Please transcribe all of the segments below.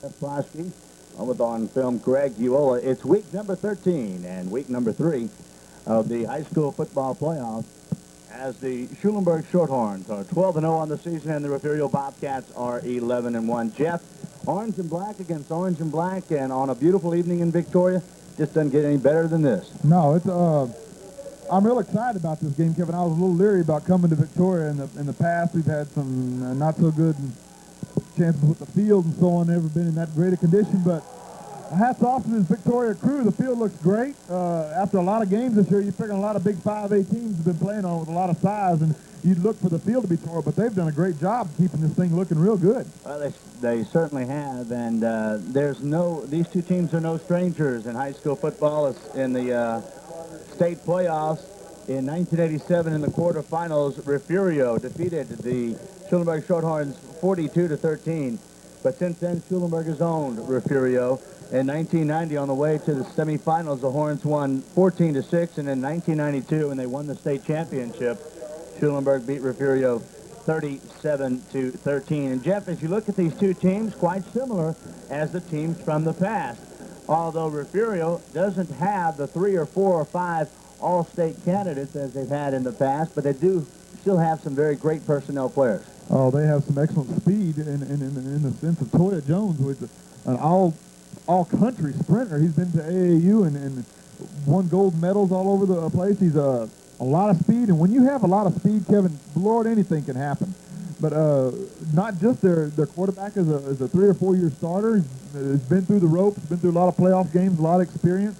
Plosky, with on film Greg Uola. It's week number 13 and week number 3 of the high school football playoffs as the Schulenburg Shorthorns are 12-0 on the season and the Refugio Bobcats are 11-1. Jeff, orange and black against orange and black, and on a beautiful evening in Victoria, just doesn't get any better than this. No, it's I'm real excited about this game, Kevin. I was a little leery about coming to Victoria in the past. We've had some not so good chances with the field and so on. Never been in that great a condition, but hats off to this Victoria crew. The field looks great. After a lot of games this year, you figure a lot of big 5A teams have been playing on with a lot of size, and you'd look for the field to be tore, but they've done a great job keeping this thing looking real good. Well, they certainly have, and these two teams are no strangers in high school football. It's in the state playoffs in 1987 in the quarterfinals. Refugio defeated the Schulenburg Shorthorns 42-13, but since then Schulenburg has owned Refugio. In 1990, on the way to the semifinals, the Horns won 14-6, and in 1992, when they won the state championship, Schulenburg beat Refugio 37-13. And Jeff, as you look at these two teams, quite similar as the teams from the past. Although Refugio doesn't have the 3 or 4 or 5 all-state candidates as they've had in the past, but they do still have some very great personnel players. Oh, they have some excellent speed in the sense of Toya Jones, who is an all-country sprinter. He's been to AAU and won gold medals all over the place. He's a lot of speed, and when you have a lot of speed, Kevin, Lord, anything can happen. But not just their quarterback is a 3 or 4 year starter. He's been through the ropes, been through a lot of playoff games, a lot of experience.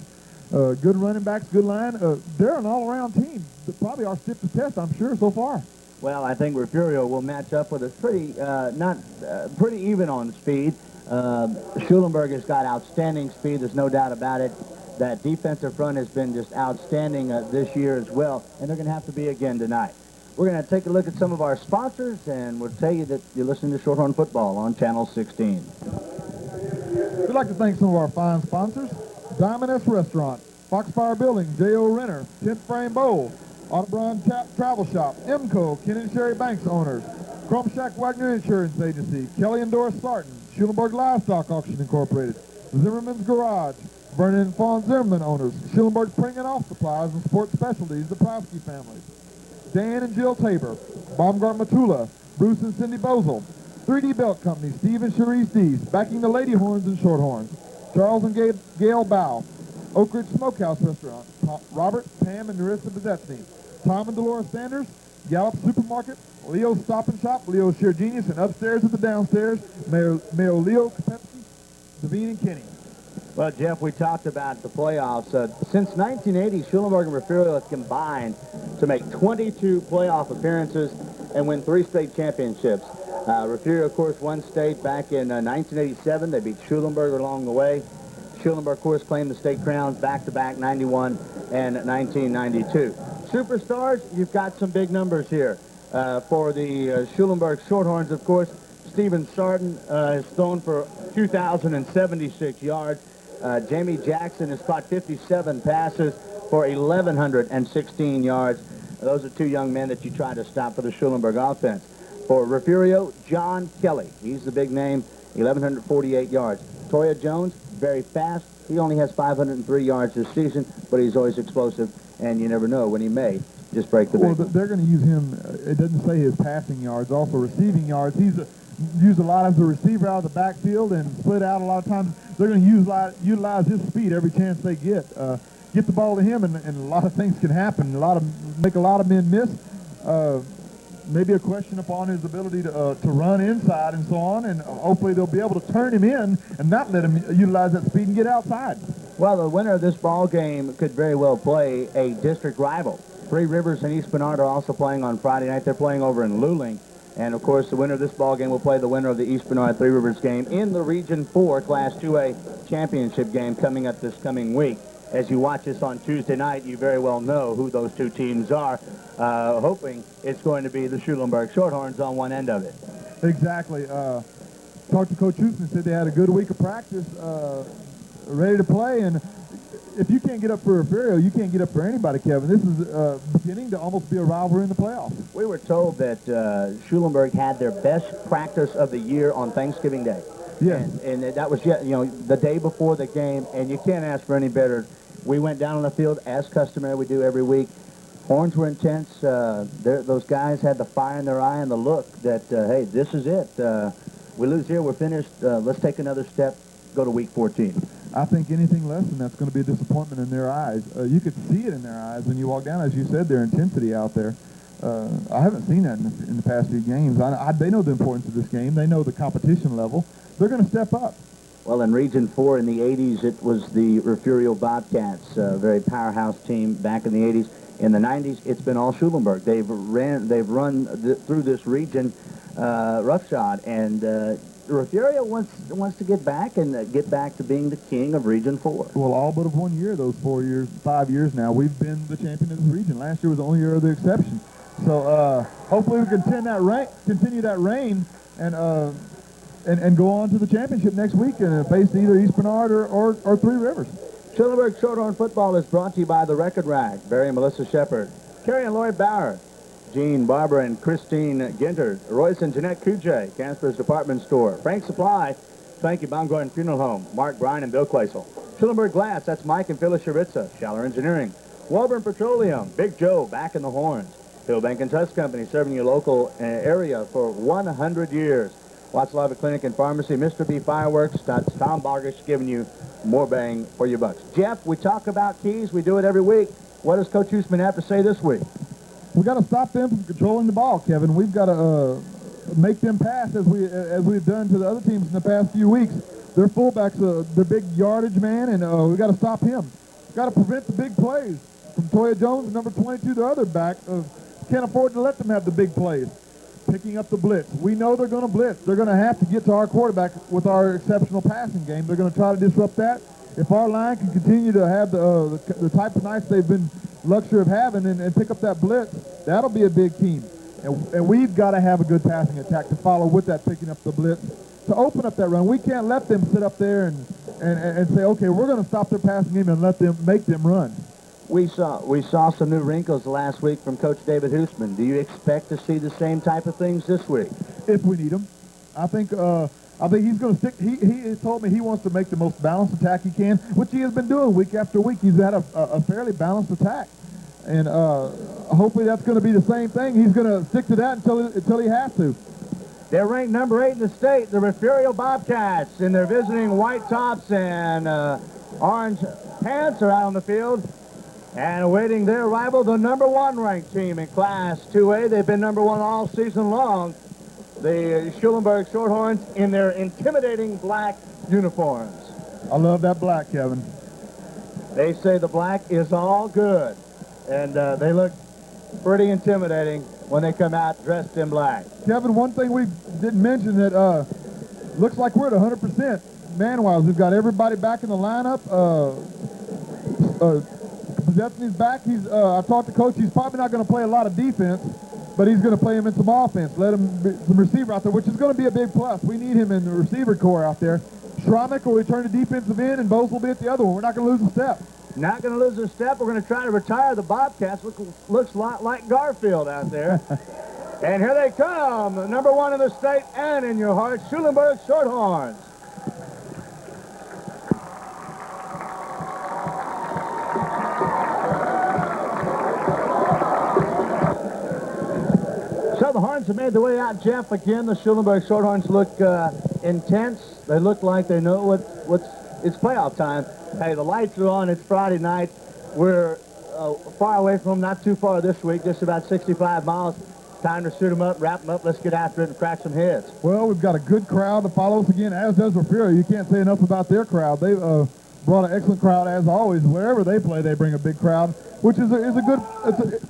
Good running backs, good line. They're an all-around team. They're probably our stiffest test, I'm sure, so far. Well, I think Refugio will match up with us pretty even on speed. Schulenburg has got outstanding speed. There's no doubt about it. That defensive front has been just outstanding this year as well, and they're going to have to be again tonight. We're going to take a look at some of our sponsors, and we'll tell you that you're listening to Shorthorn Football on Channel 16. We'd like to thank some of our fine sponsors: Diamond S Restaurant, Foxfire Building, J.O. Renner, 10th Frame Bowl, Audubon Travel Shop, MCO, Ken and Sherry Banks owners, Chrome Shack Wagner Insurance Agency, Kelly and Doris Sarton, Schulenburg Livestock Auction Incorporated, Zimmerman's Garage, Vernon and Fawn Zimmerman owners, Schulenburg Pring and Off Supplies and Sports Specialties, the Prowski families, Dan and Jill Tabor, Baumgart Matula, Bruce and Cindy Bozel, 3D Belt Company, Steve and Cherise Dees, backing the Lady Horns and Shorthorns, Charles and Gail Bow, Oak Ridge Smokehouse Restaurant, Robert, Pam, and Narissa Bezetsny, Tom and Dolores Sanders, Gallup Supermarket, Leo's Stop and Shop, Leo's Sheer Genius, and upstairs at the downstairs, Mayor Leo Kopetsky, Devine, and Kenny. Well, Jeff, we talked about the playoffs. Since 1980, Schulenburg and Refugio have combined to make 22 playoff appearances and win 3 state championships. Refugio, of course, won state back in 1987. They beat Schulenburg along the way. Schulenburg, of course, claimed the state crowns back-to-back 91 and 1992. Superstars, you've got some big numbers here. For the Schulenburg Shorthorns, of course, Stephen Sarton has thrown for 2,076 yards. Jamie Jackson has caught 57 passes for 1,116 yards. Those are 2 young men that you try to stop for the Schulenburg offense. For Refugio, John Kelly. He's the big name, 1,148 yards. Toya Jones, very fast. He only has 503 yards this season, but he's always explosive, and you never know when he may just break the big. Well, they're going to use him. It doesn't say his passing yards, also receiving yards. He's used a lot as a receiver out of the backfield and split out a lot of times. They're going to utilize his speed every chance they get. Get the ball to him, and a lot of things can happen. Make a lot of men miss. Maybe a question upon his ability to run inside and so on, and hopefully they'll be able to turn him in and not let him utilize that speed and get outside. Well, the winner of this ball game could very well play a district rival. Three Rivers and East Bernard are also playing on Friday night. They're playing over in Luling. And, of course, the winner of this ball game will play the winner of the East Bernard Three Rivers game in the Region 4 Class 2A championship game coming up this coming week. As you watch this on Tuesday night, you very well know who those 2 teams are, hoping it's going to be the Schulenburg Shorthorns on one end of it. Exactly. Talked to Coach Houston, said they had a good week of practice, ready to play, and if you can't get up for Refugio, you can't get up for anybody, Kevin. This is beginning to almost be a rivalry in the playoffs. We were told that Schulenburg had their best practice of the year on Thanksgiving Day. Yes. And that was yet, the day before the game, and you can't ask for any better. We went down on the field as customary we do every week. Horns were intense. Those guys had the fire in their eye and the look that, hey, this is it. We lose here, we're finished. Let's take another step, go to week 14. I think anything less than that's going to be a disappointment in their eyes. You could see it in their eyes when you walk down, as you said, their intensity out there. I haven't seen that in the past few games. They know the importance of this game. They know the competition level. They're going to step up. Well, in Region 4 in the 80s, it was the Refugio Bobcats, a very powerhouse team back in the 80s. In the 90s, it's been all Schulenburg. They've run through this region roughshod, and Refugio wants to get back to being the king of Region 4. Well, all but of 1 year, those 5 years now, we've been the champion of this region. Last year was the only year of the exception. So hopefully we can continue that reign and go on to the championship next week and face either East Bernard or Three Rivers. Schulenburg Shorthorn football is brought to you by the Record Rack, Barry and Melissa Shepard, Carrie and Lloyd Bauer, Jean, Barbara, and Christine Gintert, Royce and Jeanette Kujay, Casper's Department Store, Frank Supply, Spanky Baumgarten Funeral Home, Mark Bryan and Bill Claisel, Schulenburg Glass, that's Mike and Phyllis Sharitza, Schaller Engineering, Walburn Petroleum, Big Joe back in the horns, Hill Bank and Trust Company serving your local area for 100 years. Watslava Clinic and Pharmacy, Mr. B Fireworks, that's Tom Bargish giving you more bang for your bucks. Jeff, we talk about keys. We do it every week. What does Coach Huseman have to say this week? We've got to stop them from controlling the ball, Kevin. We've got to make them pass as we've done to the other teams in the past few weeks. Their fullback's their big yardage man, and we've got to stop him. We've got to prevent the big plays from Toya Jones, number 22, the other back. Can't afford to let them have the big plays. Picking up the blitz. We know they're going to blitz. They're going to have to get to our quarterback with our exceptional passing game. They're going to try to disrupt that. If our line can continue to have the type of nights they've been luxury of having and pick up that blitz, that'll be a big team. And we've got to have a good passing attack to follow with that picking up the blitz to open up that run. We can't let them sit up there and say, okay, we're going to stop their passing game and make them run. We saw some new wrinkles last week from Coach David Huseman. Do you expect to see the same type of things this week? If we need them. I think he's going to stick. He has told me he wants to make the most balanced attack he can, which he has been doing week after week. He's had a fairly balanced attack. And hopefully that's going to be the same thing. He's going to stick to that until he has to. They're ranked number 8 in the state, the Refugio Bobcats, and they're visiting white tops and orange pants are out on the field. And awaiting their rival, the number 1 ranked team in Class 2A. They've been number 1 all season long. The Schulenburg Shorthorns in their intimidating black uniforms. I love that black, Kevin. They say the black is all good. And they look pretty intimidating when they come out dressed in black. Kevin, one thing we didn't mention that looks like we're at 100% man-wise. We've got everybody back in the lineup. Possession's back. I talked to Coach. He's probably not going to play a lot of defense, but he's going to play him in some offense. Let him be some receiver out there, which is going to be a big plus. We need him in the receiver core out there. Schromick will return to defensive end, and Bose will be at the other one. We're not going to lose a step. Not going to lose a step. We're going to try to retire the Bobcats. Looks a lot like Garfield out there. And here they come, number 1 in the state and in your heart, Schulenburg Shorthorns. So the Horns have made their way out, Jeff. Again, the Schulenburg Shorthorns look intense. They look like they know it's playoff time. Hey, the lights are on. It's Friday night. We're far away from them, not too far this week, just about 65 miles. Time to shoot them up, wrap them up. Let's get after it and crack some heads. Well, we've got a good crowd to follow us again, as does Refugio. You can't say enough about their crowd. They've brought an excellent crowd, as always. Wherever they play, they bring a big crowd, which is a good.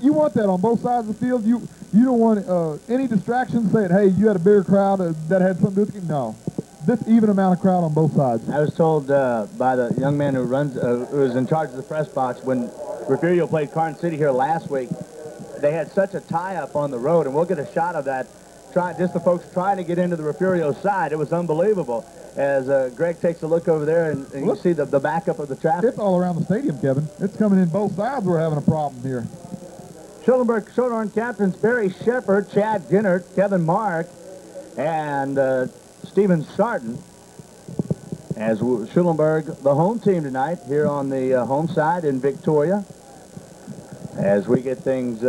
You want that on both sides of the field. You don't want any distractions saying, hey, you had a bigger crowd that had something to do with it. No. This even amount of crowd on both sides. I was told by the young man who was in charge of the press box when Refugio played Carn City here last week, they had such a tie-up on the road, and we'll get a shot of that. Just the folks trying to get into the Refugio side. It was unbelievable. As Greg takes a look over there, and you see the backup of the traffic. It's all around the stadium, Kevin. It's coming in both sides. We're having a problem here. Schulenburg Shorthorn captains Barry Shepard, Chad Ginnert, Kevin Mark, and Stephen Sarton. As Schulenburg, the home team tonight, here on the home side in Victoria. As we get things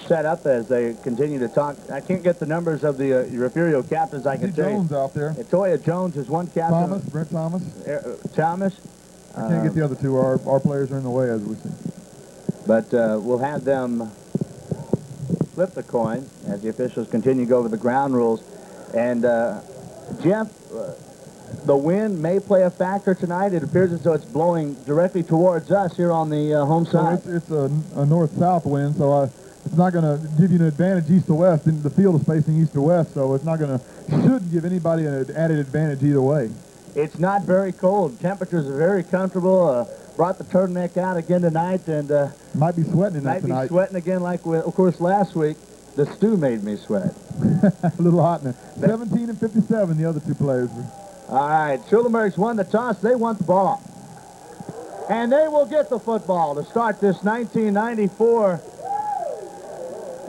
set up, as they continue to talk, I can't get the numbers of the Refugio captains. I can tell you. Jones out there. Toya Jones is one captain. Thomas, Brent Thomas. Thomas. I can't get the other two. Our players are in the way, as we see. But we'll have them flip the coin as the officials continue to go over the ground rules. And Jeff, the wind may play a factor tonight. It appears as though it's blowing directly towards us here on the home side. So it's a north-south wind, so it's not going to give you an advantage east to west. And the field is facing east to west, so it's not going to, shouldn't give anybody an added advantage either way. It's not very cold. Temperatures are very comfortable. Brought the turtleneck out again tonight, and might be sweating in that tonight. Might be sweating again, like of course last week. The stew made me sweat. A little hot in there. 17 and 57, the other two players. All right, Schulenburg's won the toss. They want the ball. And they will get the football to start this 1994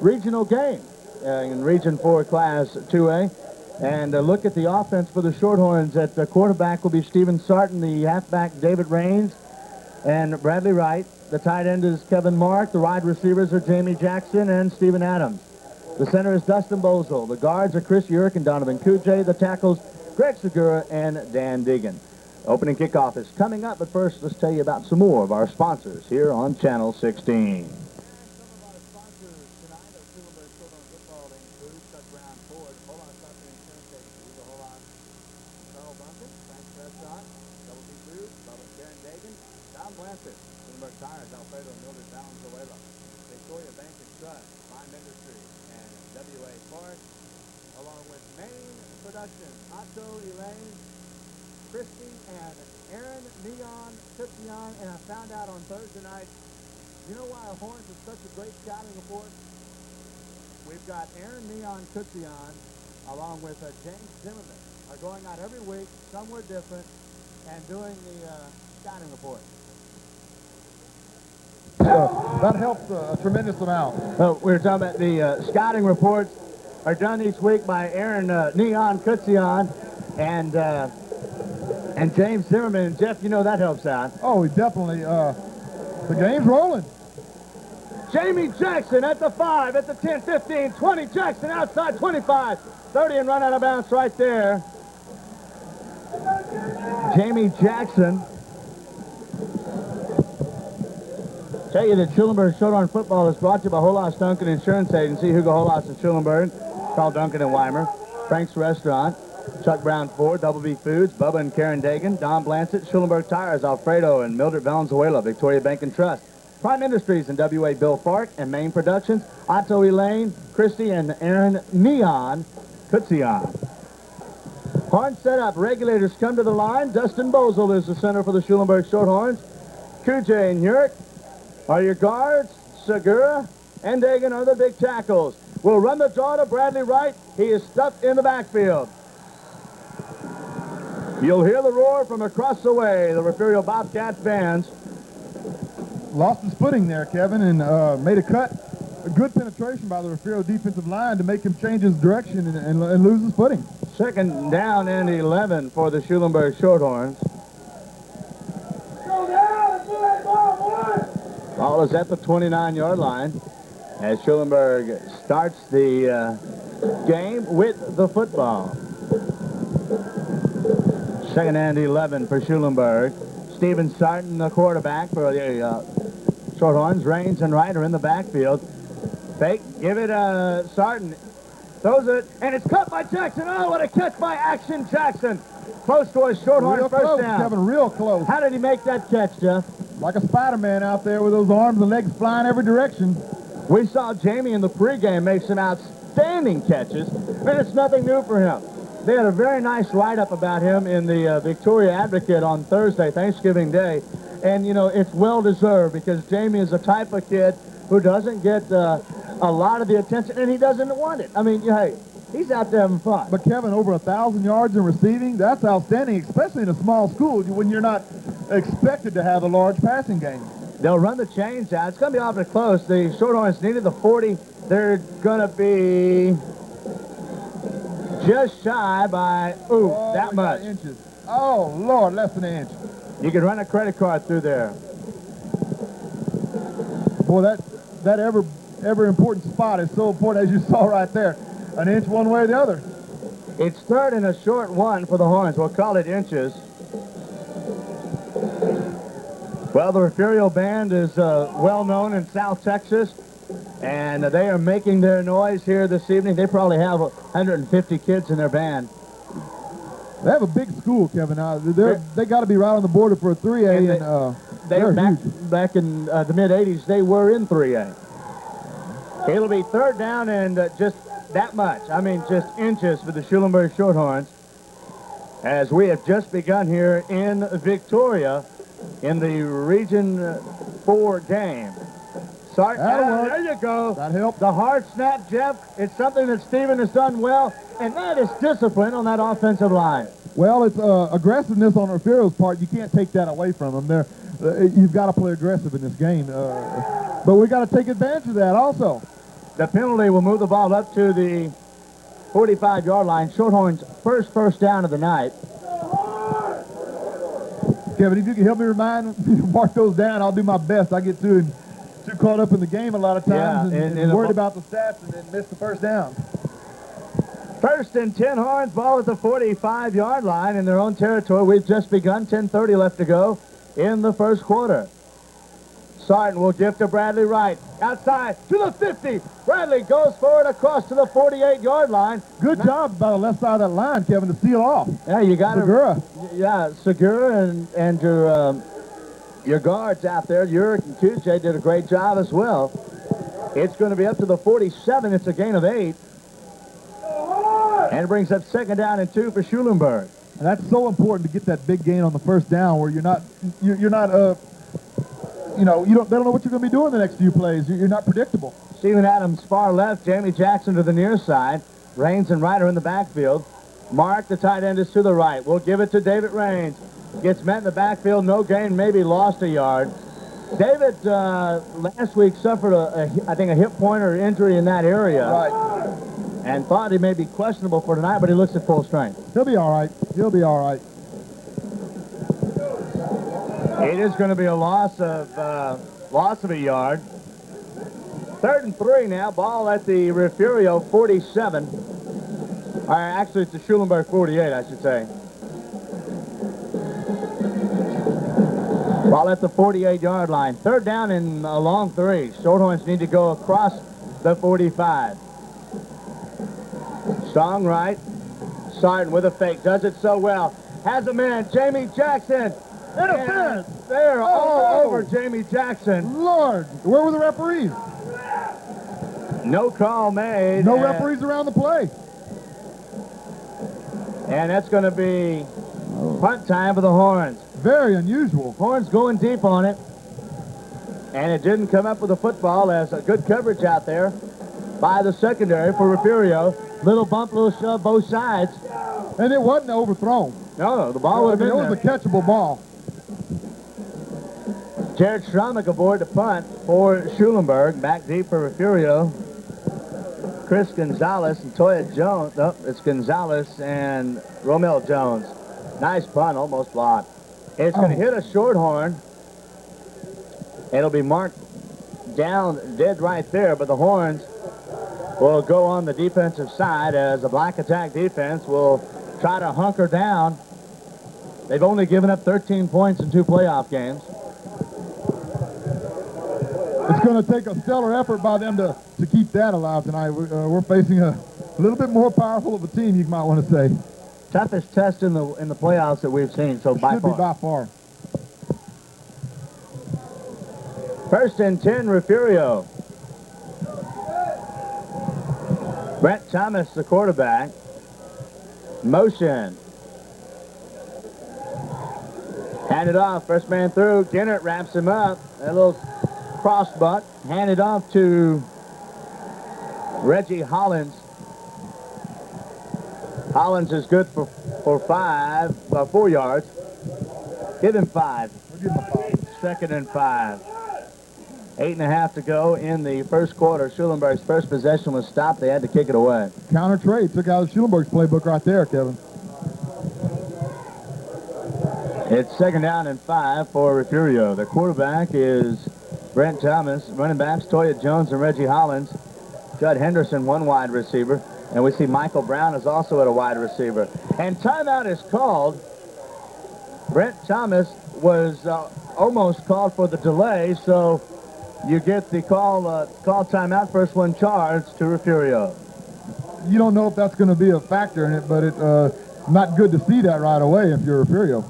regional game in Region 4 Class 2A. And look at the offense for the Shorthorns. At the quarterback will be Stephen Sarton, the halfback David Raines, and Bradley Wright. The tight end is Kevin Mark. The wide receivers are Jamie Jackson and Stephen Adams. The center is Dustin Bozel. The guards are Chris Yerk and Donovan Kujay. The tackles, Greg Segura and Dan Deegan. Opening kickoff is coming up, but first let's tell you about some more of our sponsors here on Channel 16. Schulenburg Tires, Alfredo and Mildred Valenzuela, Victoria Bank and Trust, Lime Industry, and W.A. Park, along with Maine Productions, Otto, Elaine, Christy, and Aaron Neon Kitsion. And I found out on Thursday night, you know why Horns is such a great scouting report? We've got Aaron Neon Kitsion, along with James Zimmerman, are going out every week, somewhere different, and doing the scouting report. That helps a tremendous amount. So we were talking about the scouting reports are done each week by Aaron Neon Kitsion and James Zimmerman. And Jeff, you know that helps out. Oh, definitely. The game's rolling. Jamie Jackson at the 5, at the 10, 15, 20. Jackson outside 25, 30, and run out of bounds right there. Jamie Jackson. Tell you that Schulenburg Shorthorn football is brought to you by Holas Duncan Insurance Agency, Hugo Holas in Schulenburg, Carl Duncan in Weimer, Frank's Restaurant, Chuck Brown Ford, Double B Foods, Bubba and Karen Dagan, Don Blancett, Schulenburg Tires, Alfredo and Mildred Valenzuela, Victoria Bank and Trust, Prime Industries and W.A. Bill Fark, and Maine Productions, Otto Elaine, Christy, and Aaron Neon Kitsion. Horn set up. Regulators come to the line. Dustin Bozel is the center for the Schulenburg Shorthorns. Kujay and Yerk are your guards. Segura and Dagan are the big tackles. We'll run the draw to Bradley Wright. He is stuffed in the backfield. You'll hear the roar from across the way. The Refugio Bobcats bands. Lost his footing there, Kevin, and made a cut. A good penetration by the Refugio defensive line to make him change his direction and lose his footing. Second down and 11 for the Schulenburg Shorthorns. Ball is at the 29-yard line as Schulenburg starts the game with the football. Second and 11 for Schulenburg. Stephen Sarton, the quarterback for the Shorthorns. Raines and Wright are in the backfield. Fake, give it Sarton. Throws it, and it's cut by Jackson. Oh, what a catch by Action Jackson. Close to a Shorthorn first down. Kevin, real close. How did he make that catch, Jeff? Like a Spider-Man out there with those arms and legs flying every direction. We saw Jamie in the pregame make some outstanding catches, and it's nothing new for him. They had a very nice write-up about him in the Victoria Advocate on Thursday, Thanksgiving Day. And, you know, it's well-deserved because Jamie is the type of kid who doesn't get a lot of the attention, and he doesn't want it. I mean, hey, he's out there having fun. But, Kevin, over 1,000 yards in receiving, that's outstanding, especially in a small school when you're not expected to have a large passing game. They'll run the chains out. It's going to be awfully close. The Shorthorns needed the 40. They're going to be just shy by, that much. Inches. Oh, Lord, less than an inch. You can run a credit card through there. Boy, that ever important spot is so important, as you saw right there. An inch one way or the other. It's third and a short one for the Horns. We'll call it inches. Well, the Refugio band is well known in South Texas, and they are making their noise here this evening. They probably have 150 kids in their band. They have a big school, Kevin. They got to be right on the border for a 3A, and they're huge. Back in the mid-'80s, they were in 3A. It'll be third down and just that much. I mean, just inches for the Schulenburg Shorthorns, as we have just begun here in Victoria in the Region 4 game. There you go. That helped. The hard snap, Jeff. It's something that Stephen has done well, and that is discipline on that offensive line. Well, it's aggressiveness on Refugio's part. You can't take that away from them. You've got to play aggressive in this game. But we got to take advantage of that also. The penalty will move the ball up to the 45-yard line. Shorthorns' first down of the night. Kevin, if you can help me mark those down, I'll do my best. I get too caught up in the game a lot of times and worried about the stats and then miss the first down. First and 10 Horns, ball at the 45-yard line in their own territory. We've just begun, 10:30 left to go in the first quarter. Sarton will give to Bradley Wright. Outside to the 50. Bradley goes forward across to the 48-yard line. Good job by the left side of that line, Kevin, to seal off. Yeah, you got Segura. Yeah, Segura and your guards out there, Uric and Kuche, did a great job as well. It's going to be up to the 47. It's a gain of 8. And it brings up second down and 2 for Schulenburg. And that's so important to get that big gain on the first down, where they don't know what you're going to be doing the next few plays. You're not predictable. Steven Adams far left, Jamie Jackson to the near side. Raines and Ryder in the backfield. Mark, the tight end, is to the right. We'll give it to David Raines. Gets met in the backfield, no gain, maybe lost a yard. David last week suffered I think a hip pointer injury in that area. Right. And thought he may be questionable for tonight, but he looks at full strength. He'll be all right. He'll be all right. It is going to be a loss of a yard. 3rd and 3 now. Ball at the Refugio 47. Actually, it's the Schulenburg 48, I should say. Ball at the 48-yard line. 3rd down and a long 3. Shorthorns need to go across the 45. Strong right. Sarton with a fake. Does it so well. Has a man. Jamie Jackson. Interference. They're all over Jamie Jackson. Lord, where were the referees? No call made. No referees around the play. And that's going to be punt time for the Horns. Very unusual. Horns going deep on it. And it didn't come up with the football, as a good coverage out there by the secondary for Refugio. Little bump, little shove, both sides. And it wasn't overthrown. No, the ball would have been there. It was a catchable ball. Jared Schramek aboard the punt for Schulenburg. Back deep for Refugio. Chris Gonzalez and Toya Jones. No, it's Gonzalez and Romel Jones. Nice punt, almost blocked. It's going to hit a Shorthorn. It'll be marked down dead right there, but the Horns will go on the defensive side as the black attack defense will try to hunker down. They've only given up 13 points in 2 playoff games. It's going to take a stellar effort by them to keep that alive tonight. We're facing a little bit more powerful of a team, you might want to say. Toughest test in the playoffs that we've seen, so by far. Should be by far. 1st and 10, Refugio. Brent Thomas, the quarterback. Motion. Hand it off. First man through. Gennert wraps him up. A little cross butt. Hand it off to Reggie Hollins. Hollins is good for 4 yards. Give him 5. We'll give him a 5. 2nd and 5. 8.5 to go in the first quarter. Schulenburg's first possession was stopped. They had to kick it away. Counter trade. Took out of Schulenburg's playbook right there, Kevin. It's 2nd down and 5 for Refugio. The quarterback is Brent Thomas. Running backs, Toya Jones and Reggie Hollins. Judd Henderson, one wide receiver. And we see Michael Brown is also at a wide receiver. And timeout is called. Brent Thomas was almost called for the delay, so you get the call timeout. First one charged to Refugio. You don't know if that's going to be a factor in it, but it's not good to see that right away if you're Refugio.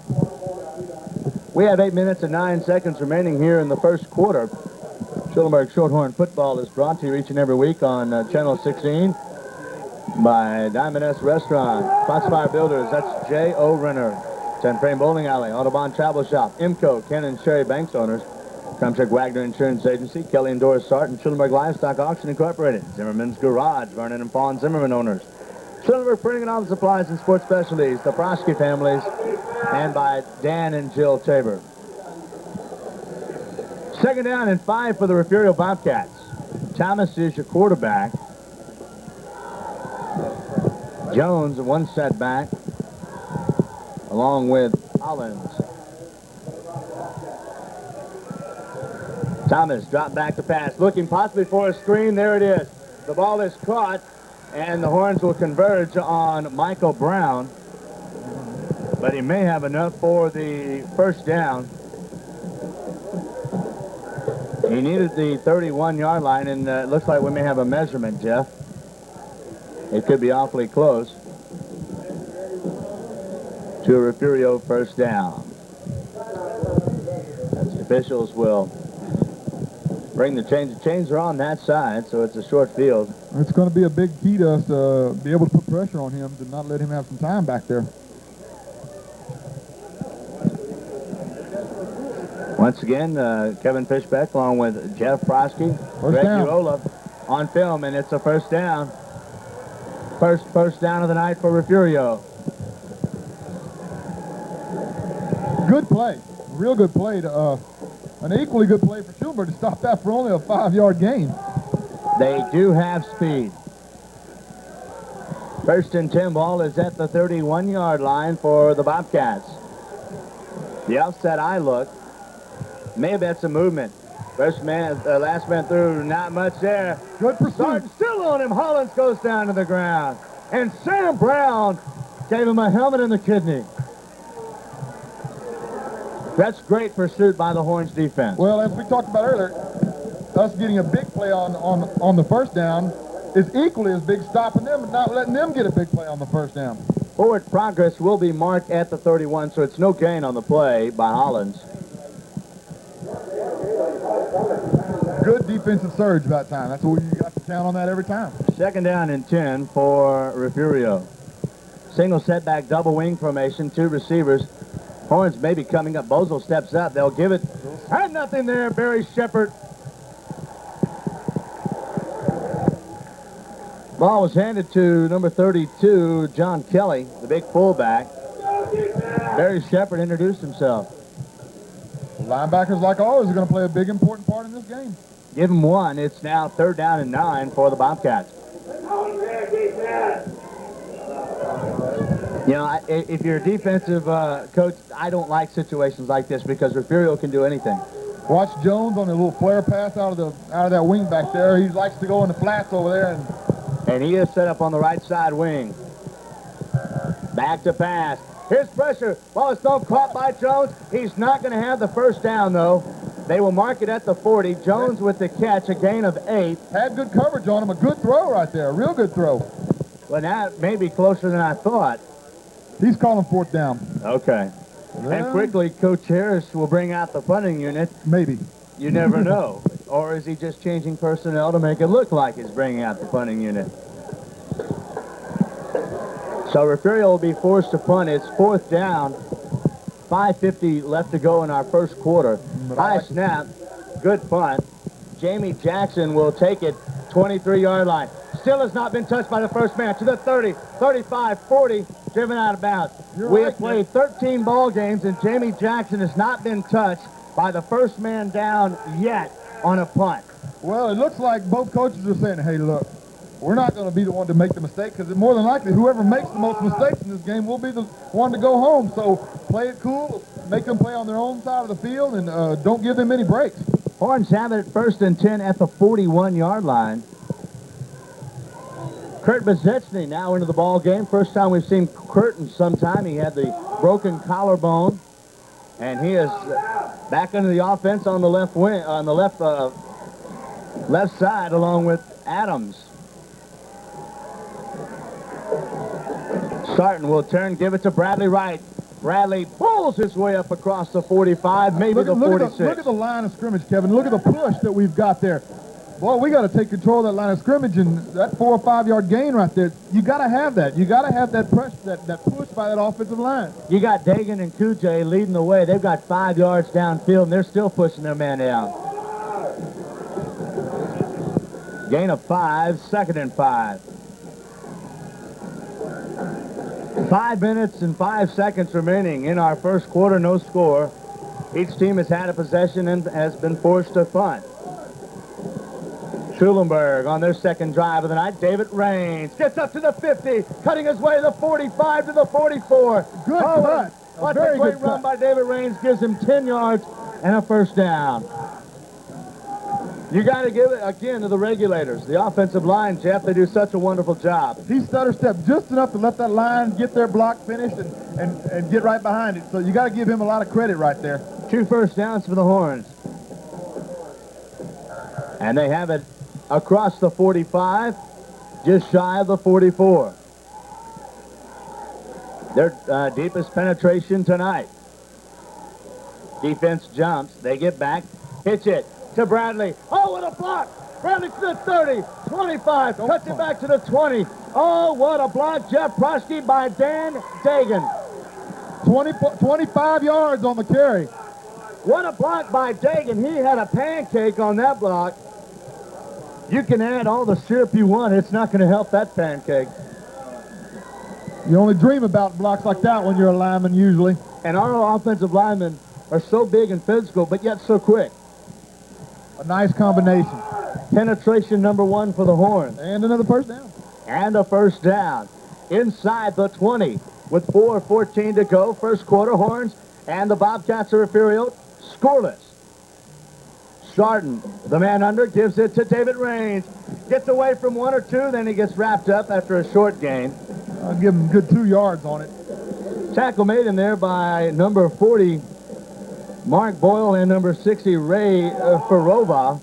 We have 8 minutes and 9 seconds remaining here in the first quarter. Schulenburg Shorthorn football is brought to you each and every week on Channel 16 by Diamond S Restaurant, Foxfire Builders, that's J.O. Renner, 10 Frame Bowling Alley, Audubon Travel Shop, IMCO, Ken and Sherry Banks owners, Comcheck Wagner Insurance Agency, Kelly and Doris Sart, and Schulenburg Livestock Auction Incorporated, Zimmerman's Garage, Vernon and Fawn Zimmerman owners, Schulenburg Printing and Office Supplies and Sports Specialties, the Prosky families, and by Dan and Jill Tabor. 2nd down and 5 for the Refugio Bobcats. Thomas is your quarterback. Jones, one setback, along with Hollins. Thomas dropped back to pass, looking possibly for a screen. There it is. The ball is caught, and the Horns will converge on Michael Brown. But he may have enough for the first down. He needed the 31-yard line, and it looks like we may have a measurement, Jeff. It could be awfully close to a Refugio first down. As the officials will bring the change. The chains are on that side, so it's a short field. It's going to be a big key to us to be able to put pressure on him, to not let him have some time back there. Once again, Kevin Fishbeck along with Jeff Prosky, Greg Urola on film, and it's a first down. First down of the night for Refugio. Good play. Real good play. An equally good play for Schulenburg to stop that for only a 5-yard gain. They do have speed. 1st and 10 ball is at the 31-yard line for the Bobcats. The offset eye look. Maybe that's a movement. Last man through, not much there. Good pursuit. Still on him. Hollins goes down to the ground. And Sam Brown gave him a helmet in the kidney. That's great pursuit by the Horns defense. Well, as we talked about earlier, us getting a big play on the first down is equally as big stopping them and not letting them get a big play on the first down. Forward progress will be marked at the 31, so it's no gain on the play by Hollins. Good defensive surge that time. That's what you got to count on that every time. 2nd down and 10 for Refugio. Single setback double wing formation, 2 receivers. Horns may be coming up. Bozel steps up. They'll give it. And nothing there. Barry Shepard. Ball was handed to number 32, John Kelly, the big fullback. Barry Shepard introduced himself. Linebackers, like always, are going to play a big, important part in this game. Give him one. It's now 3rd down and 9 for the Bobcats. You know, if you're a defensive coach, I don't like situations like this because Refugio can do anything. Watch Jones on a little flare pass out of that wing back there. He likes to go in the flats over there. And he is set up on the right side wing. Back to pass. Here's pressure. Ball is thrown, caught by Jones. He's not going to have the first down, though. They will mark it at the 40. Jones with the catch, a gain of 8. Had good coverage on him. A good throw right there. A real good throw. Well, that may be closer than I thought. He's calling 4th down. Okay. Yeah. And quickly, Coach Harris will bring out the punting unit. Maybe. You never know. Or is he just changing personnel to make it look like he's bringing out the punting unit? So Refugio will be forced to punt. It's 4th down. 5:50 left to go in our first quarter. High snap. Good punt. Jamie Jackson will take it. 23-yard line. Still has not been touched by the first man. To the 30, 35, 40. Driven out of bounds. We have played 13 ball games, and Jamie Jackson has not been touched by the first man down yet on a punt. Well, it looks like both coaches are saying, hey, look, we're not going to be the one to make the mistake, because more than likely whoever makes the most mistakes in this game will be the one to go home. So play it cool, make them play on their own side of the field, and don't give them any breaks. Horns have it at 1st and 10 at the 41-yard line. Kurt Bezetsny now into the ball game. First time we've seen Kurt in some time. He had the broken collarbone, and he is back into the offense on the left wing, on the left side, along with Adams. Sarton will turn, give it to Bradley Wright. Bradley pulls his way up across the 45, maybe the 46. Look at the line of scrimmage, Kevin. Look at the push that we've got there. Boy, we got to take control of that line of scrimmage, and that 4 or 5 yard gain right there, you got to have that. You got to have that push, that push by that offensive line. You got Dagan and Kujay leading the way. They've got 5 yards downfield, and they're still pushing their man down. Gain of 5, 2nd and 5. 5 minutes and 5 seconds remaining in our first quarter, no score. Each team has had a possession and has been forced to punt. Schulenburg on their second drive of the night. David Raines gets up to the 50, cutting his way to the 45 to the 44. Good cut. What a great run by David Raines, gives him 10 yards and a first down. You got to give it again to the regulators. The offensive line, Jeff, they do such a wonderful job. He stutter stepped just enough to let that line get their block finished and get right behind it. So you got to give him a lot of credit right there. 2 first downs for the Horns. And they have it across the 45, just shy of the 44. Their deepest penetration tonight. Defense jumps. They get back. Pitch it to Bradley. Oh, what a block! Bradley to the 30, 25, cuts it back to the 20. Oh, what a block, Jeff Prosky, by Dan Dagan. 25 yards on the carry. What a block by Dagan. He had a pancake on that block. You can add all the syrup you want. It's not going to help that pancake. You only dream about blocks like that when you're a lineman usually. And our offensive linemen are so big and physical, but yet so quick. A nice combination. Penetration number 1 for the Horns. And another first down. And a first down. Inside the 20 with 4:14 to go. First quarter, Horns and the Bobcats of Refugio scoreless. Sarton, the man under, gives it to David Raines. Gets away from 1 or 2, then he gets wrapped up after a short gain. I'll give him a good 2 yards on it. Tackle made in there by number 40, Mark Boyle, and number 60, Ray Farova.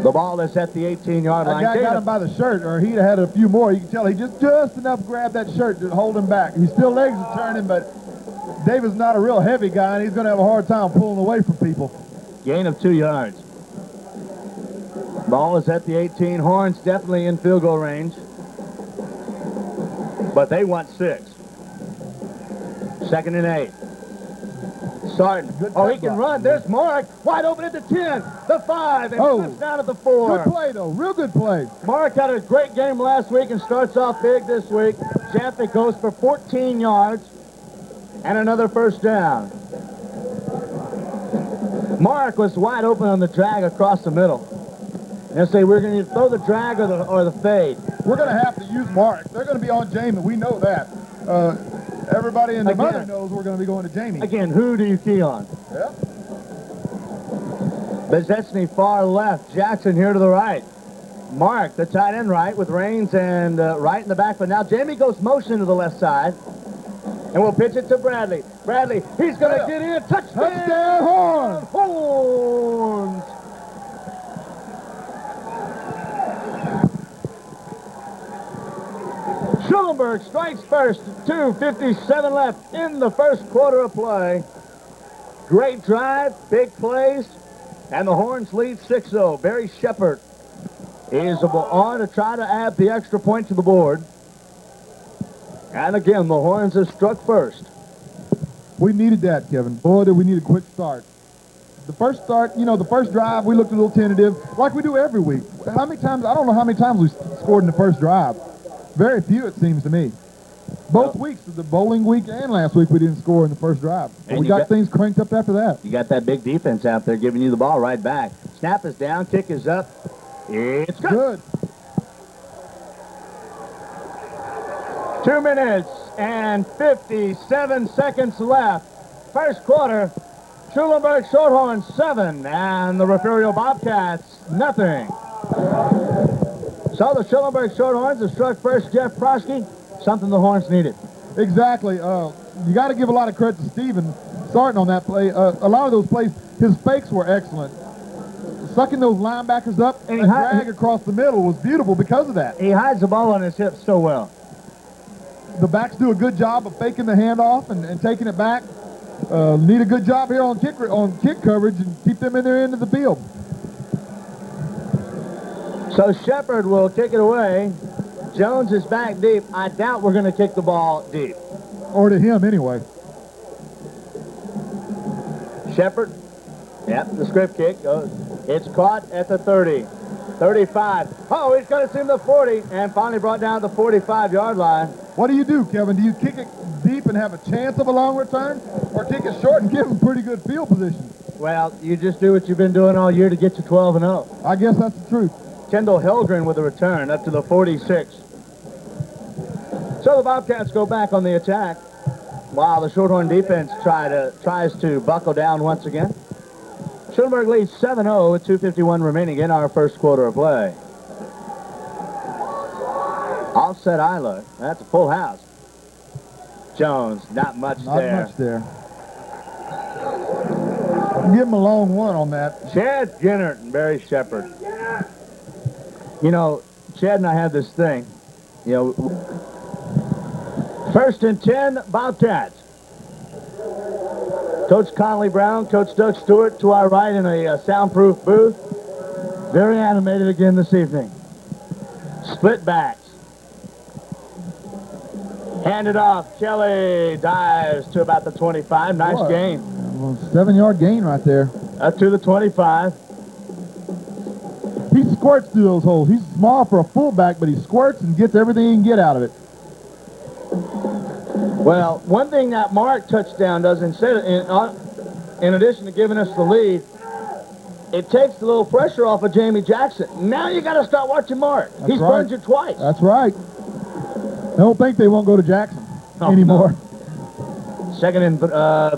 The ball is at the 18-yard line. That guy got him by the shirt, or he'd have had a few more. You can tell he just enough grabbed that shirt to hold him back. He's still legs are turning, but David's not a real heavy guy, and he's going to have a hard time pulling away from people. Gain of 2 yards. Ball is at the 18. Horns definitely in field goal range, but they want 6. 2nd and 8. Sarton. Oh, he can run. There's Mark. Wide open at the 10, the 5, and touchdown at the 4. Good play, though. Real good play. Mark had a great game last week and starts off big this week. Jeff, it goes for 14 yards and another first down. Mark was wide open on the drag across the middle. And say we're going to throw the drag or the fade. We're going to have to use Mark. They're going to be on Jamie. We know that. Everybody in the mother knows we're going to be going to Jamie. Again, who do you key on? Yeah. Bezetsny far left. Jackson here to the right. Mark, the tight end right, with Raines and right in the back. But now Jamie goes motion to the left side. And we'll pitch it to Bradley. Bradley, he's going to get in. Touchdown, Horns! Horns! Schulenburg strikes first. 2:57 left in the first quarter of play. Great drive, big plays, and the Horns lead 6-0. Barry Shepard is on to try to add the extra point to the board. And again, the Horns have struck first. We needed that, Kevin. Boy, did we need a quick start. The first start, you know, the first drive, we looked a little tentative, like we do every week. How many times, I don't know how many times we scored in the first drive. Very few, it seems to me. Both weeks, the bowling week and last week, we didn't score in the first drive. But we got things cranked up after that. You got that big defense out there giving you the ball right back. Snap is down, kick is up. It's good. Good. 2 minutes and 57 seconds left. First quarter, Schulenburg Shorthorns 7 and the Refugio Bobcats nothing. So the Schulenburg Shorthorns have struck first Jeff Prosky, something the Horns needed. Exactly. You got to give a lot of credit to Steven Sarton on that play. A lot of those plays, his fakes were excellent. Sucking those linebackers up and drag across the middle was beautiful because of that. He hides the ball on his hips so well. The backs do a good job of faking the handoff and taking it back. Need a good job here on kick coverage and keep them in their end of the field. So Shepard will kick it away. Jones is back deep. I doubt we're going to kick the ball deep. Or to him anyway. Shepard, yep, the script kick goes. It's caught at the 30, 35. Oh, he's going to seam the 40 and finally brought down the 45-yard line. What do you do, Kevin? Do you kick it deep and have a chance of a long return, or kick it short and give him pretty good field position? Well, you just do what you've been doing all year to get you 12-0. I guess that's the truth. Kendall Helgren with a return up to the 46. So the Bobcats go back on the attack while the Shorthorn defense tries to buckle down once again. Schulenburg leads 7-0 with 2:51 remaining in our first quarter of play. Offset eye look. That's a full house. Jones, not much there. Not much there. Give him a long one on that. Chad Ginnert and Barry Shepard. You know, Chad and I have this thing. You know, 1st and 10, Bobcats. Coach Conley Brown, Coach Doug Stewart to our right in a soundproof booth. Very animated again this evening. Split backs. Handed off. Kelly dives to about the 25. Nice gain. Well, 7-yard gain right there. Up to the 25. He squirts through those holes. He's small for a fullback, but he squirts and gets everything he can get out of it. Well, one thing that Mark touchdown does, in addition to giving us the lead, it takes a little pressure off of Jamie Jackson. Now you got to start watching Mark. He's burned you twice. That's right. I don't think they won't go to Jackson anymore. No. 2nd and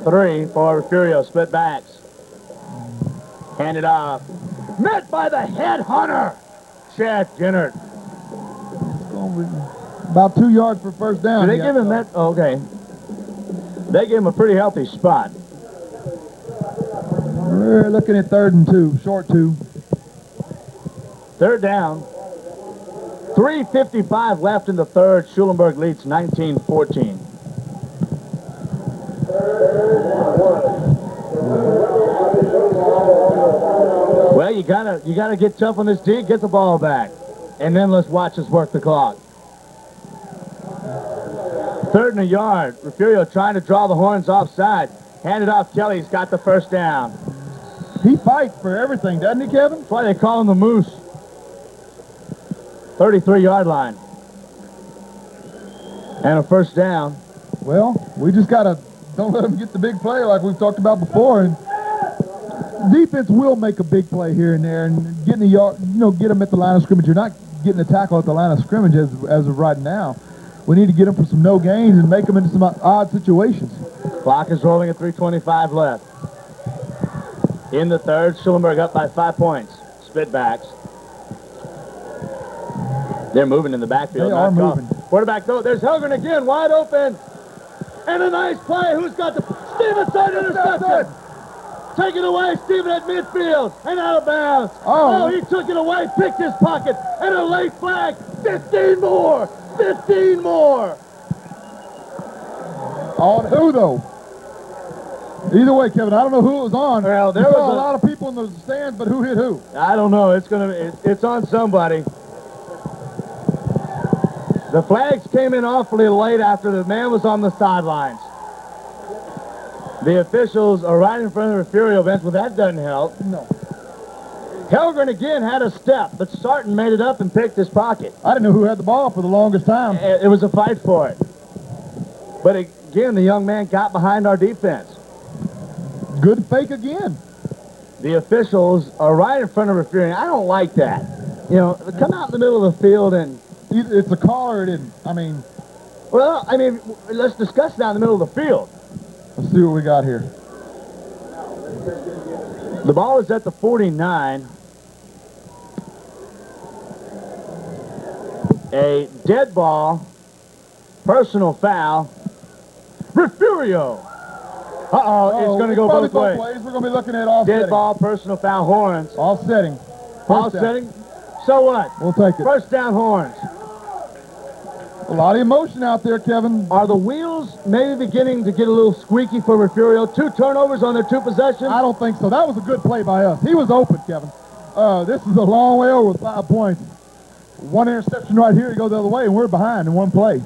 3 for Refugio. Split backs. Handed off. Met by the headhunter, Chad Ginnert. About 2 yards for first down. Did they give him that? Oh, okay. They gave him a pretty healthy spot. We're looking at 3rd and 2, short 2. 3rd down. 3:55 left in the 3rd. Schulenburg leads 19-14. Well, you gotta get tough on this D, get the ball back, and then let's watch us work the clock. 3rd and a yard. Refugio trying to draw the Horns offside. Handed off. Kelly's got the first down. He fights for everything, doesn't he, Kevin? That's why they call him the Moose. 33-yard line. And a first down. Well, we just got to don't let them get the big play like we've talked about before. And defense will make a big play here and there and getting a yard, get them at the line of scrimmage. You're not getting a tackle at the line of scrimmage as of right now. We need to get them for some no gains and make them into some odd situations. Clock is rolling at 3:25 left. In the 3rd, Schulenburg up by 5 points. Split backs. They're moving in the backfield. They are moving. Quarterback throw. There's Helgren again, wide open. And a nice play. Who's got the Stevenson interception? Take it away, Steven at midfield and out of bounds. Oh, he took it away, picked his pocket, and a late flag. 15 more. 15 more. On who, though? Either way, Kevin, I don't know who it was on. Well, there was was a lot of people in the stands, but who hit who? I don't know. It's on somebody. The flags came in awfully late after the man was on the sidelines. The officials are right in front of the Refugio bench, but that doesn't help. No. Helgren again had a step, but Sarton made it up and picked his pocket. I didn't know who had the ball for the longest time. It was a fight for it. But again, the young man got behind our defense. Good fake again. The officials are right in front of Refugio. I don't like that. You know, come out in the middle of the field and, Either it's a call or it isn't. I mean, well, I mean, let's discuss it out in the middle of the field. let's see what we got here. The ball is at the 49. A dead ball, personal foul, Refugio. It's going to go both ways. We're going to be looking at offsetting. Dead ball, personal foul, Horns. Offsetting. Offsetting. So what? We'll take it. First down, Horns. A lot of emotion out there, Kevin. Are the wheels maybe beginning to get a little squeaky for Refugio? 2 turnovers on their 2 possessions? I don't think so. That was a good play by us. He was open, Kevin. This is a long way over with 5 points. 1 interception right here, you go the other way, and we're behind in 1 play.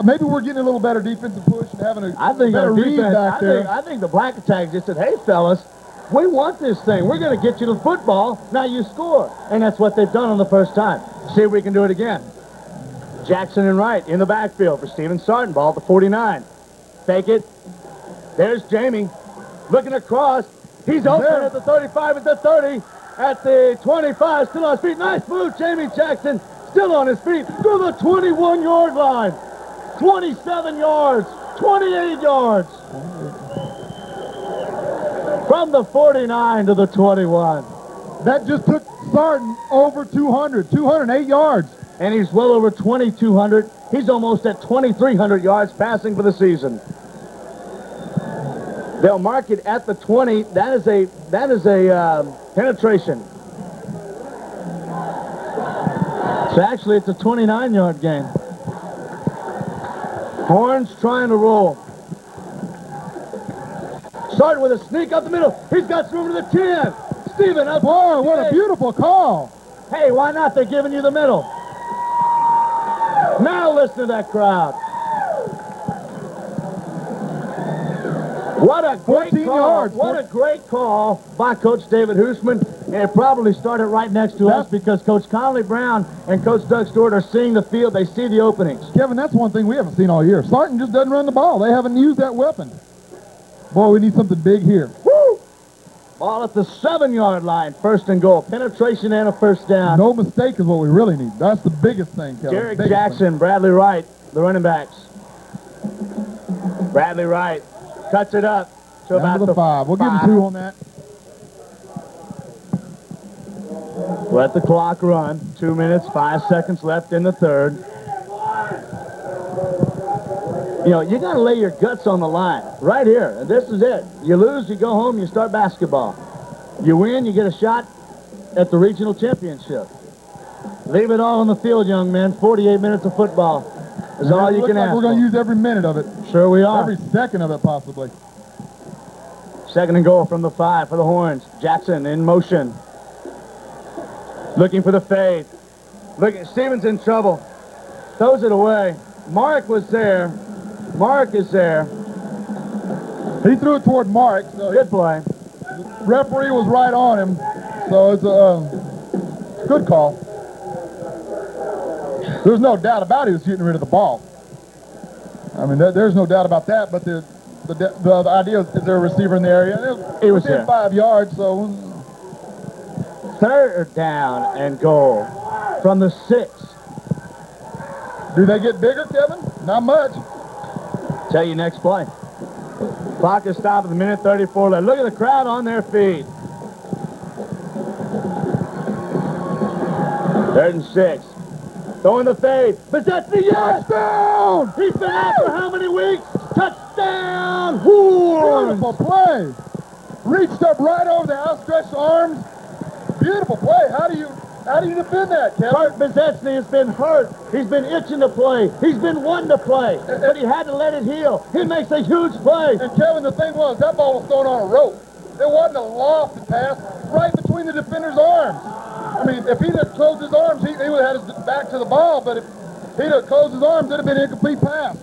Maybe we're getting a little better defensive push and having a better read back there. I think the Black Attack just said, hey, fellas, we want this thing. We're going to get you the football. Now you score. And that's what they've done on the first time. See if we can do it again. Jackson and Wright in the backfield for Steven Sarton. Ball at the 49. Fake it. There's Jamie looking across. He's open at the 35, at the 30, at the 25. Still on his feet. Nice move, Jamie Jackson. Still on his feet to the 21-yard line. 27 yards. 28 yards. From the 49 to the 21. That just took Sarton over 208 yards. And he's well over 2,200. He's almost at 2,300 yards passing for the season. They'll mark it at the 20. That is a penetration. So actually, it's a 29-yard gain. Horns trying to roll. Starting with a sneak up the middle. He's got some room to the 10. Steven up. Boy, what a beautiful call. Hey, why not? They're giving you the middle. Now listen to that crowd. What a great 14 call. yards. What a great call by Coach David Hoosman. And it probably started right next to us because Coach Conley Brown and Coach Doug Stewart are seeing the field. They see the openings. Kevin, that's one thing we haven't seen all year. Sarton just doesn't run the ball. They haven't used that weapon. Boy, we need something big here. Woo! Ball at the 7-yard line. First and goal. Penetration and a first down. No mistake is what we really need. That's the biggest thing, Kevin. Derek Jackson, Bradley Wright, the running backs. Bradley Wright cuts it up to about the 5. We'll give him 2 on that. Let the clock run. 2 minutes, 5 seconds left in the third. You know, you got to lay your guts on the line right here. And this is it. You lose, you go home, you start basketball. You win, you get a shot at the regional championship. Leave it all on the field, young men. 48 minutes of football is all you can ask. We're going to use every minute of it. Sure we are. Every second of it, possibly. Second and goal from the 5 for the Horns. Jackson in motion. Looking for the fade. Stevens in trouble. Throws it away. Mark was there. Mark is there. He threw it toward Mark. So good play. The referee was right on him. So it's a good call. There's no doubt about it. He was getting rid of the ball. I mean, there's no doubt about that. But the idea is there a receiver in the area? He was there. 5 yards, so... Third down and goal from the 6. Do they get bigger, Kevin? Not much. Tell you next play. Clock is stopped at the minute 34 left. Look at the crowd on their feet. 3rd and 6. Throwing the fade. Bezetny, yes! Touchdown! He's been out for how many weeks? Touchdown! Horns! Beautiful play. Reached up right over the outstretched arms. Beautiful play. How do you defend that, Kevin? Bart Bezetny has been hurt. He's been itching to play. He's been wanting to play. But he had to let it heal. He makes a huge play. And Kevin, the thing was, that ball was thrown on a rope. It wasn't a lofted pass right between the defender's arms. I mean, if he'd have closed his arms, he would have had his back to the ball. But if he'd have closed his arms, it'd have been an incomplete pass.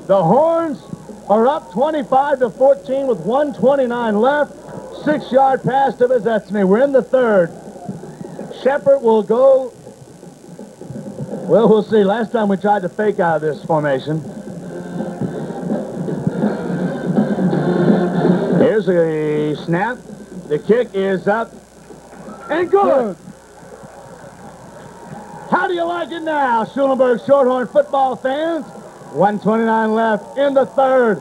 The Horns are up 25-14 with 1:29 left. 6-yard pass to Bezetny. We're in the 3rd. Shepard will go. Well, we'll see. Last time we tried to fake out of this formation. Here's a snap. The kick is up. and good. How do you like it now, Schulenburg Shorthorn football fans? 1:29 left in the third.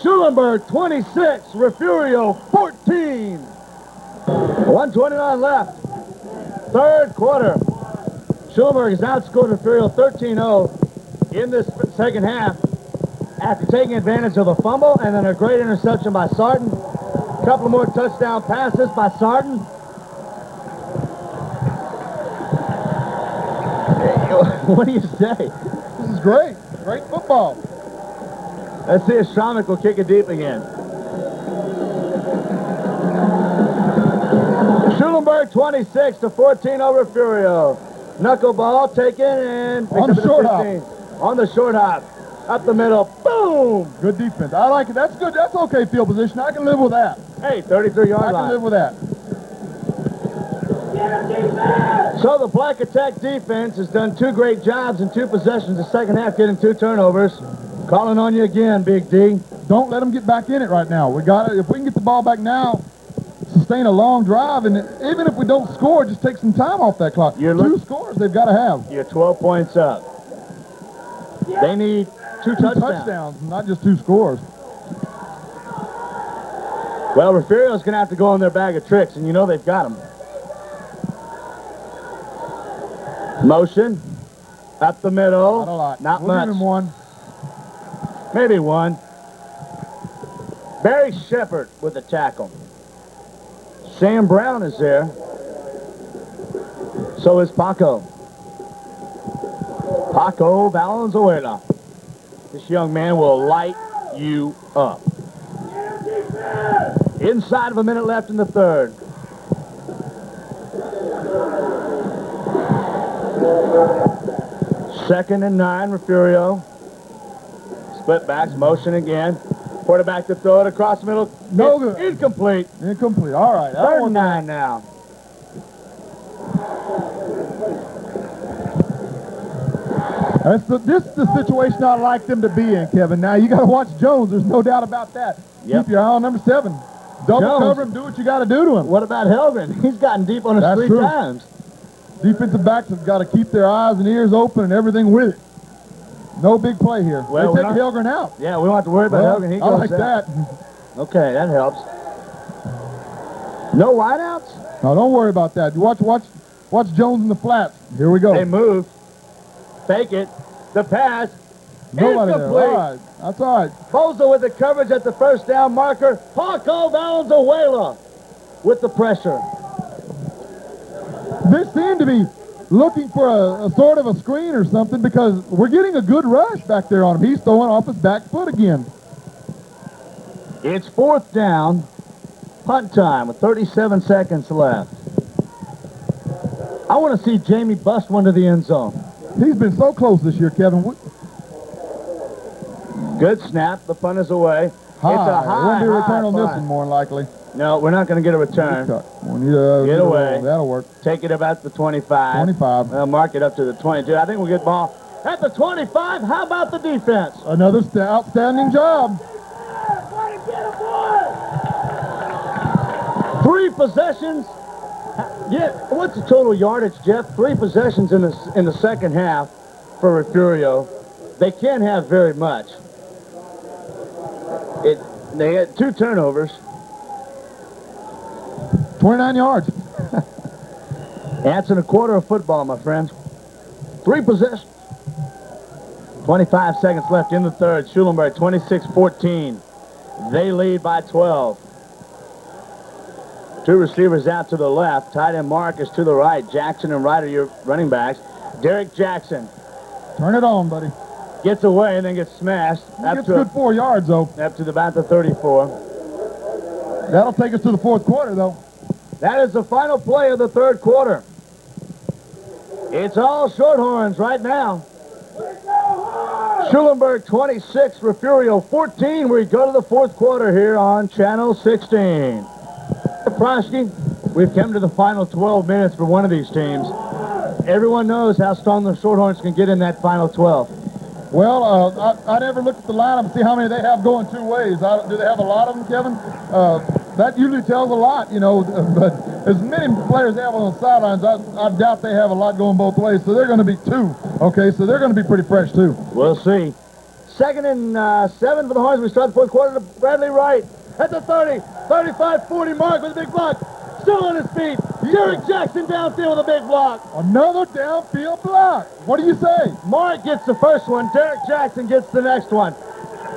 Schulenburg 26, Refugio 14. 1:29 left. Third quarter. Schulenburg has outscored Refugio 13-0 in this second half after taking advantage of a fumble and then a great interception by Sarton. A couple more touchdown passes by Sarton. What do you say? This is great. Great football. Let's see if Schrammick will kick it deep again. Schulenburg 26 to 14 over Refugio. Knuckleball taken and on the short hop. On the short hop. Up the middle. Boom! Good defense. I like it. That's good. That's okay field position. I can live with that. Hey, 33-yard line. I can live with that. So the Black Attack defense has done two great jobs in two possessions the second half, getting two turnovers. Calling on you again, Big D. Don't let them get back in it right now. We got it. If we can get the ball back now, sustain a long drive, and even if we don't score, just take some time off that clock. Two scores they've got to have. You're 12 points up. They need two touchdowns, not just two scores. Well, Refugio's going to have to go on their bag of tricks, and you know they've got them. Motion. Up the middle. Not a lot. Not we'll much. Give him one. Maybe one. Barry Shepard with the tackle. Sam Brown is there. So is Paco. Paco Valenzuela. This young man will light you up. Inside of a minute left in the third. Second and 9, Refugio. Split backs, motion again. Quarterback to throw it across the middle. No good. Incomplete. Incomplete. All right. Third and 9 now. This is the situation I'd like them to be in, Kevin. Now, you got to watch Jones. There's no doubt about that. Yep. Keep your eye on number 7. Double Jones. cover him. Do what you got to do to him. What about Helgren? He's gotten deep on us 3 times. Defensive backs have got to keep their eyes and ears open and everything with it. No big play here. Well, they take Helgren out. Yeah, we don't have to worry about Helgren. He goes I like out. that. Okay, that helps. No wideouts? No, don't worry about that. Watch Jones in the flats. Here we go. They move. Fake it. The pass. Nobody there. Incomplete. All right. That's all right. Bozo with the coverage at the first down marker. Paco Valenzuela with the pressure. They seem to be looking for a sort of a screen or something because we're getting a good rush back there on him. He's throwing off his back foot again. It's fourth down. Punt time with 37 seconds left. I want to see Jamie bust one to the end zone. He's been so close this year, Kevin. Good snap. The punt is away. High. It's a high, won't be a return on punt. this one, more than likely. No, we're not going to get a return. Get away. That'll work. Take it about the 25. 25. Mark it up to the 22. I think we'll get ball at the 25. How about the defense? Another outstanding job. 3 possessions. Yeah, what's the total yardage, Jeff? 3 possessions in the second half for Refugio. They can't have very much. They had 2 turnovers. 29 yards. That's in a quarter of football, my friends. 3 possessions. 25 seconds left in the third. Schulenburg 26-14. They lead by 12. 2 receivers out to the left. Tight end Marcus to the right. Jackson and Ryder, your running backs. Derek Jackson. Turn it on, buddy. Gets away and then gets smashed. He gets good 4 yards, though. Up to about the 34. That'll take us to the 4th quarter, though. That is the final play of the 3rd quarter. It's all Shorthorns right now. Schulenburg 26, Refugio 14. We go to the 4th quarter here on Channel 16. Prosky, we've come to the final 12 minutes for one of these teams. Everyone knows how strong the Shorthorns can get in that final 12. Well, I never looked at the lineup to see how many they have going 2 ways. Do they have a lot of them, Kevin? that usually tells a lot, you know. But as many players have on the sidelines, I doubt they have a lot going both ways. So they're going to be 2. Okay, so they're going to be pretty fresh too. We'll see. 2nd and 7 for the Horns. We start the fourth quarter to Bradley Wright at the 30, 35, 40 mark with a big block. Still on his feet. Derek Jackson downfield with a big block. Another downfield block. What do you say? Mark gets the first one. Derek Jackson gets the next one.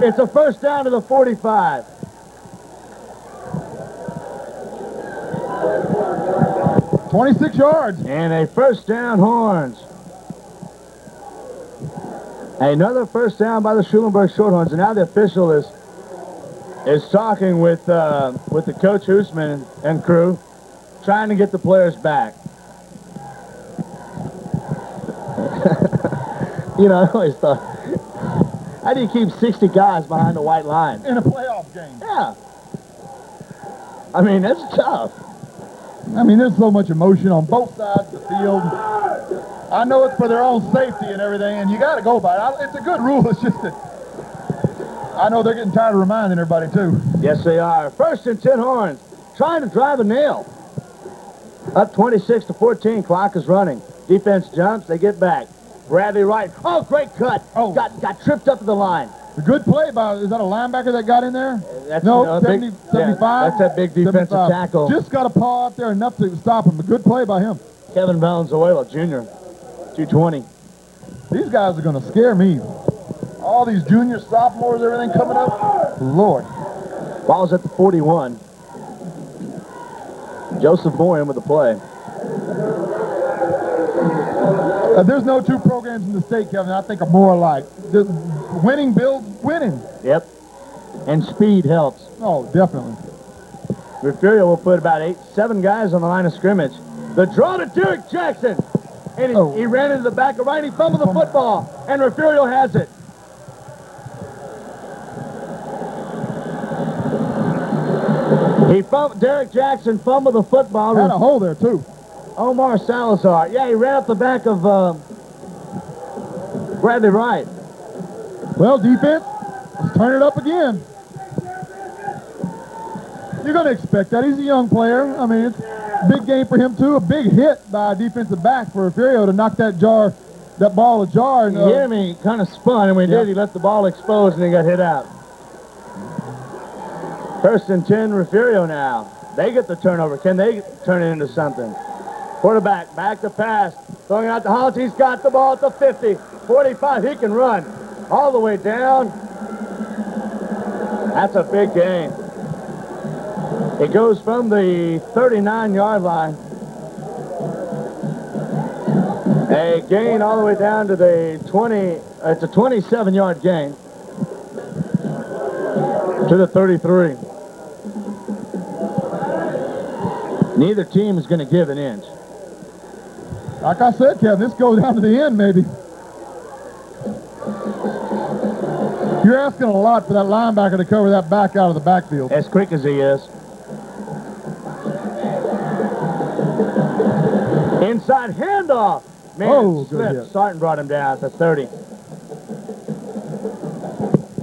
It's a first down to the 45. "26 yards. And a first down, Horns. Another first down by the Schulenburg Shorthorns. And now the official is talking with the coach Hoosman and crew, trying to get the players back. You know, I always thought, how do you keep 60 guys behind the white line? In a playoff game. Yeah. I mean, that's tough. I mean, there's so much emotion on both sides of the field. I know it's for their own safety and everything, and you got to go by it. It's a good rule. It's just that I know they're getting tired of reminding everybody, too. Yes, they are. 1st and 10 Horns, trying to drive a nail. Up 26-14, clock is running. Defense jumps, they get back. Bradley Wright, oh, great cut. Oh. Got tripped up at the line. A good play by, is that a linebacker that got in there? That's, No, 70, big, 75? Yeah, that's that big defensive 75. tackle. Just got a paw out there enough to stop him. A good play by him. Kevin Valenzuela, Jr., 220. These guys are going to scare me. All these juniors, sophomores, everything coming up. Lord. Ball's at the 41. Joseph Boyan with the play. There's no 2 programs in the state, Kevin, I think are more alike. The winning builds winning. Yep. And speed helps. Oh, definitely. Refugio will put about 7 guys on the line of scrimmage. The draw to Derek Jackson. And he ran into the back of Ryan. He fumbled the football. And Refugio has it. Derek Jackson fumbled the football. Had a hole there, too. Omar Salazar. Yeah, he ran up the back of Bradley Wright. Well, defense, let's turn it up again. You're going to expect that. He's a young player. I mean, it's a big game for him, too. A big hit by a defensive back for Refugio to knock that ball ajar. And, you hear me? He kind of spun, and when he did, he left the ball exposed, and he got hit out. 1st and 10, Refugio now. They get the turnover. Can they turn it into something? Quarterback, back to pass. Throwing it out to Hollins. He's got the ball at the 50, 45. He can run all the way down. That's a big gain. It goes from the 39-yard line. A gain all the way down to the 20. It's a 27-yard gain to the 33. Neither team is going to give an inch. Like I said, Kevin, this goes down to the end, maybe. You're asking a lot for that linebacker to cover that back out of the backfield. As quick as he is. Inside handoff. Man, slipped. Sarton brought him down to 30.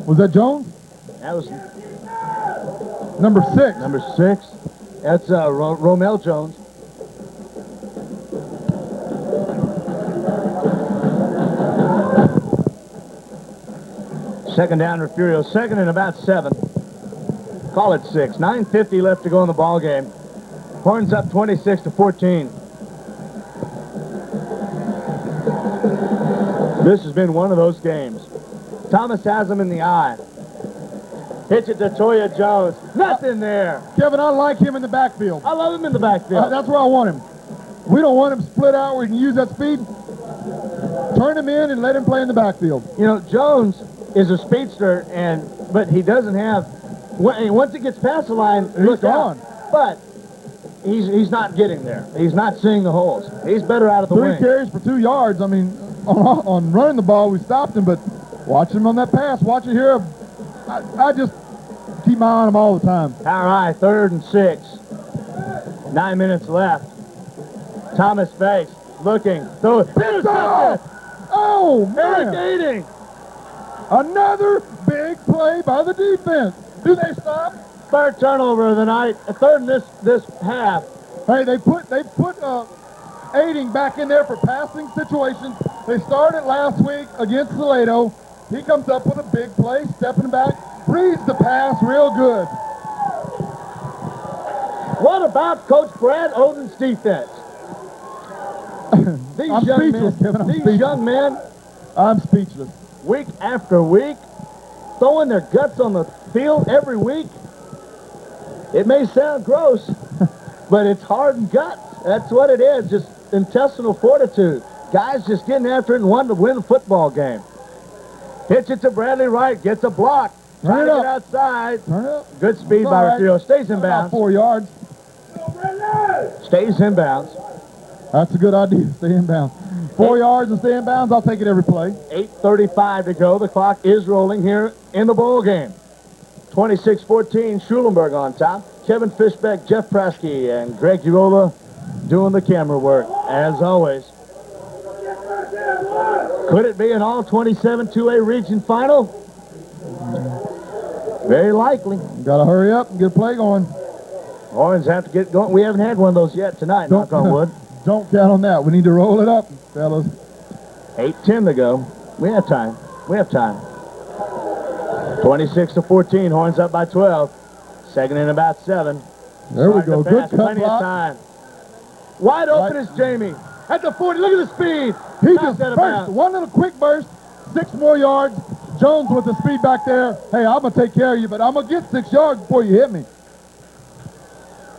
Was that Jones? That was number 6. Number 6. That's Romel Jones. Second down, Refugio. 2nd and about 7. Call it 6. 9:50 left to go in the ball game. Horns up 26-14. This has been one of those games. Thomas has him in the eye. Pitch it to Toya Jones. Nothing there. Kevin, I like him in the backfield. I love him in the backfield. That's where I want him. We don't want him split out where he can use that speed. Turn him in and let him play in the backfield. You know, Jones is a speedster, but he doesn't have. Once it gets past the line, he's gone. But he's not getting there. He's not seeing the holes. He's better out of the wing. 3 carries for 2 yards. I mean, on running the ball, we stopped him, but watch him on that pass. Watch it here. I just keep my eye on him all the time. Power high, 3rd and 6. 9 minutes left. Thomas face, looking, throw it. Oh, man. Irrigating. Another big play by the defense. Do they stop? third turnover of the night, a third in this half. Hey, they put Aiding back in there for passing situations. They started last week against Salado. He comes up with a big play, stepping back, reads the pass real good. What about Coach Brad Oden's defense? These young men, I'm speechless. week after week, throwing their guts on the field every week. It may sound gross, but it's heart and guts. That's what it is, just intestinal fortitude. Guys just getting after it and wanting to win a football game. Pitch it to Bradley Wright, gets a block. Trying to get outside. Turn it up. Good speed by Refugio. Stays in About bounds. 4 yards. Stays in bounds. That's a good idea. Stay in bounds. 4 yards and stay in bounds. I'll take it every play. 8:35 to go. The clock is rolling here in the ball game. 26-14, Schulenburg on top. Kevin Fishbeck, Jeff Prasky, and Greg Urola doing the camera work, as always. Could it be an all-27 2A region final? Very likely. Got to hurry up and get a play going. Horns have to get going. We haven't had one of those yet tonight, knock on wood. Don't count on that. We need to roll it up, fellas. 8:10 to go. We have time. We have time. 26-14, Horns up by 12. Second in about 7. There we go. Good cut Plenty block. of time. Wide open is Jamie. At the 40. Look at the speed. He Knocked just out of burst. bounds. One little quick burst. 6 more yards. Jones with the speed back there. Hey, I'm going to take care of you, but I'm going to get 6 yards before you hit me.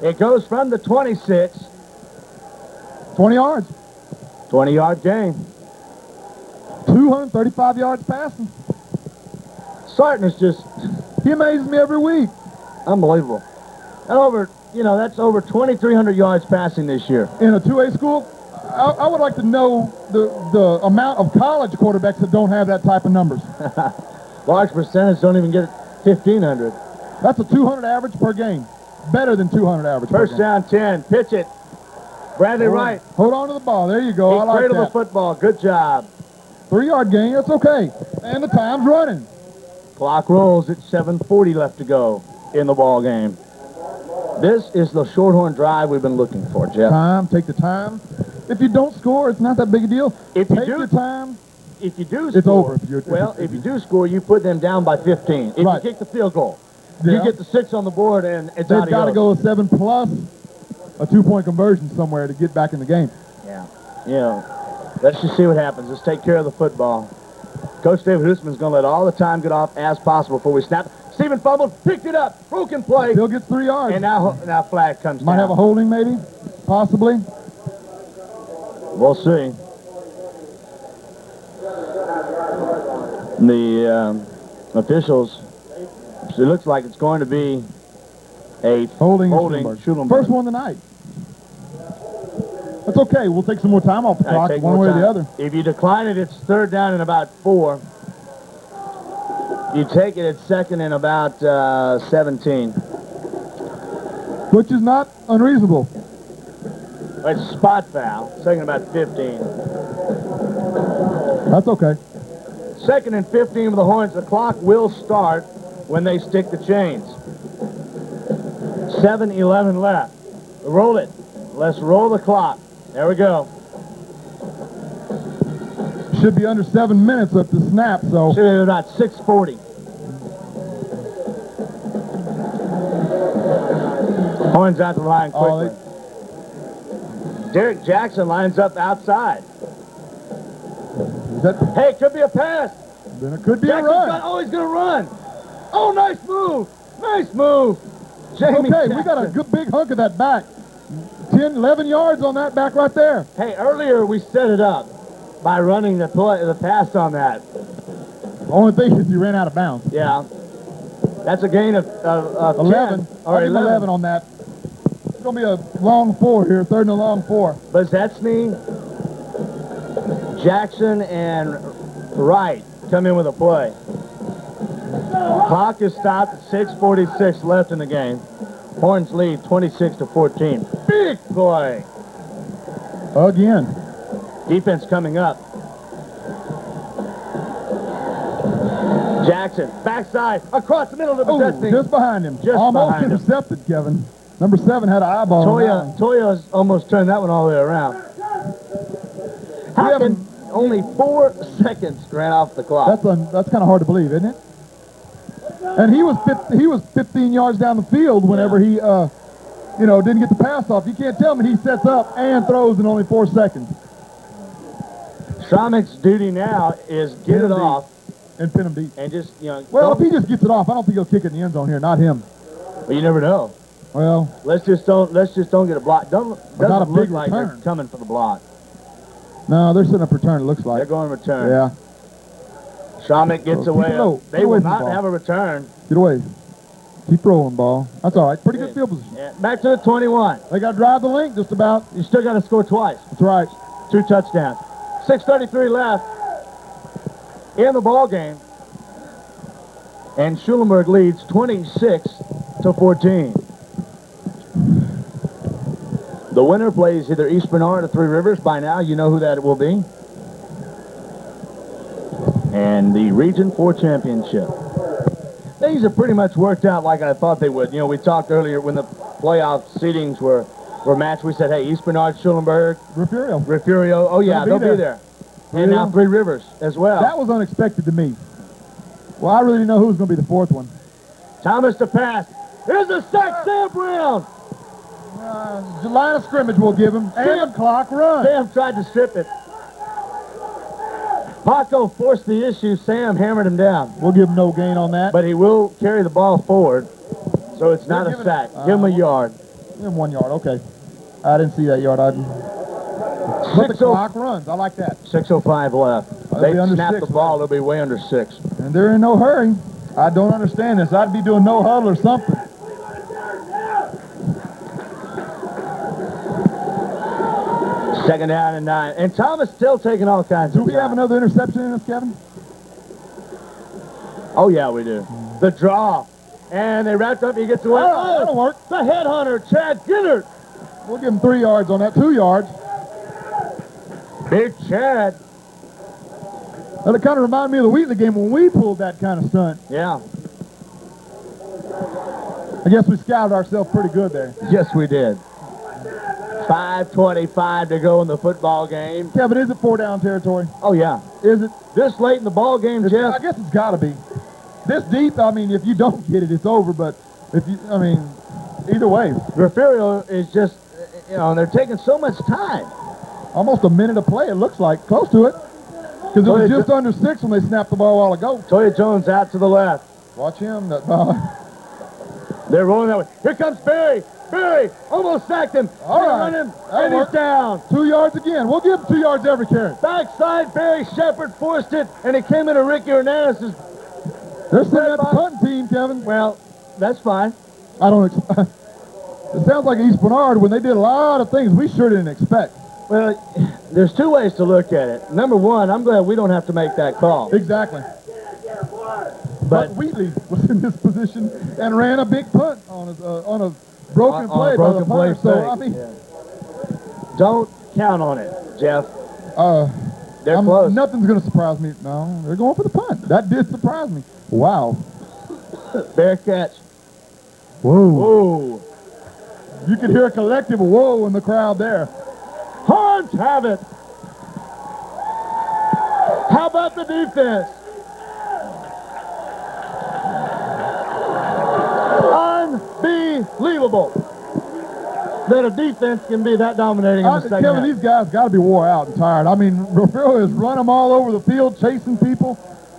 It goes from the 26. 20 yards. 20-yard gain. 235 yards passing. Sarton is just He amazes me every week. unbelievable. And that's over 2,300 yards passing this year. In a 2A school, I would like to know the amount of college quarterbacks that don't have that type of numbers. Large percentage don't even get 1,500. That's a 200 average per game. Better than 200 average per First game. down 10. Pitch it. Bradley Wright. Hold on to the ball. There you go. He I like cradled the that. football. Good job. 3-yard gain. That's okay. And the time's running. Clock rolls at 7:40 left to go in the ball game. This is the Shorthorn drive we've been looking for, Jeff. Take the time. If you don't score, it's not that big a deal. If you Take do- the time. If you do It's score, over if you do score, you put them down by 15. If Right. you kick the field goal, Yeah. you get the 6 on the board, and it's They've adios. got to go with 7 plus a 2-point conversion somewhere to get back in the game. Yeah. Let's just see what happens. Let's take care of the football. Coach David Hussman's going to let all the time get off as possible before we snap. Stephen fumbled, picked it up, broken play, Still gets 3 yards. and now flag comes Might down. have a holding maybe, possibly. We'll see. The officials, it looks like it's going to be a Holding Schulenburg. First one tonight. That's okay. We'll take some more time off the clock, Take one more way or time. the other. If you decline it, it's third down in about 4. You take it at second in about 17. Which is not unreasonable. It's a spot foul. Second about 15. That's okay. Second and 15 for the Horns. The clock will start when they stick the chains. 7:11 left. Roll it. Let's roll the clock. There we go. Should be under 7 minutes at the snap, so. Should be about 6:40. Horns out the line quickly. Derek Jackson lines up outside. Hey, could be a pass. Then it could be Jackson's a run. he's going to run. Oh, nice move. Nice move. Jamie Okay, we got a Jackson. good big hunk of that back. 10, 11 yards on that back right there. Hey, earlier we set it up by running the pass on that. Only thing is you ran out of bounds. Yeah. That's a gain of 11. 10, or I'll give him 11 on that. It's going to be a long 4 here, third and a long 4. Bezetsny, Jackson, and Wright come in with a play. Clock is stopped at 6:46 left in the game. Horns lead 26-14. Big play. Again. Defense coming up. Jackson, backside, across the middle of the possessing. Just behind him. Just almost behind him. intercepted, Kevin. Number 7 had an eyeball on that one. Toya's almost turned that one all the way around. How can only 4 seconds ran off the clock? That's kind of hard to believe, isn't it? And he was 15 yards down the field whenever he didn't get the pass off. You can't tell me he sets up and throws in only 4 seconds. Schrammick's duty now is get it off and pin him deep. And just, well, if he just gets it off, I don't think he'll kick it in the end zone here. Not him. Well, you never know. Well, let's just don't get a block. Doesn't look like return. They're coming for the block. No, they're setting up return. It looks like they're going return. Yeah. Schrammick gets away. They will not have a return. Get away. Keep rolling, ball. That's all right. Pretty good field position. Yeah. Back to the 21. They got to drive the link just about. You still got to score twice. That's right. 2 touchdowns. 6:33 left in the ball game, and Schulenburg leads 26-14. The winner plays either East Bernard or Three Rivers. By now, you know who that will be. And the Region 4 championship. Things have pretty much worked out like I thought they would. We talked earlier when the playoff seedings were matched. We said, hey, East Bernard, Schulenburg, Refugio. Oh, yeah, they'll be there. And now Three Rivers as well. That was unexpected to me. Well, I really didn't know who was going to be the 4th one. Thomas to pass. Here's a sack, Sam Brown. The line of scrimmage will give him. And the clock run. Sam tried to strip it. Paco forced the issue. Sam hammered him down. We'll give him no gain on that. But he will carry the ball forward, so it's not a sack. Give him a yard. Give him 1 yard, okay. I didn't see that yard. But the clock runs. I like that. 6:05 left. They snap the ball. They'll be way under 6. And they're in no hurry. I don't understand this. I'd be doing no huddle or something. Second down and 9. And Thomas still taking all kinds of Do we have another interception in this, Kevin? Oh, yeah, we do. The draw. And they wrapped up. He gets away. Oh, that'll work. The headhunter, Chad Ginnert. We'll give him 3 yards on that. 2 yards. Big Chad. Well, it kind of reminded me of the Wheatley game when we pulled that kind of stunt. Yeah. I guess we scouted ourselves pretty good there. Yes, we did. 5:25 to go in the football game. Kevin, is it 4 down territory? Oh, yeah. Is it? This late in the ball game, Jeff? I guess it's got to be. This deep, I mean, if you don't get it, it's over. But if you, I mean, either way. Refugio is just, and they're taking so much time. Almost a minute of play, it looks like. Close to it. Because it was just under 6 when they snapped the ball a while ago. Toya Jones out to the left. Watch him. They're rolling that way. Here comes Barry. Barry almost sacked him. All right. Him, and he's down. 2 yards again. We'll give him 2 yards every carry. Backside, Barry Shepard forced it, and it came into Ricky Hernandez's. They're sitting at the punting team, Kevin. Well, that's fine. I don't expect. It sounds like East Bernard when they did a lot of things we sure didn't expect. Well, there's 2 ways to look at it. Number one, I'm glad we don't have to make that call. Exactly. But Wheatley was in this position and ran a big punt on a broken play by the punter. So, I mean, don't count on it, Jeff. They're close. Nothing's going to surprise me. No, they're going for the punt. That did surprise me. Wow. Fair catch. Whoa. Whoa. You could hear a collective whoa in the crowd there. Horns have it. How about the defense? Unbelievable that a defense can be that dominating in the second half. These guys got to be wore out and tired. I mean, Refugio has run them all over the field, chasing people.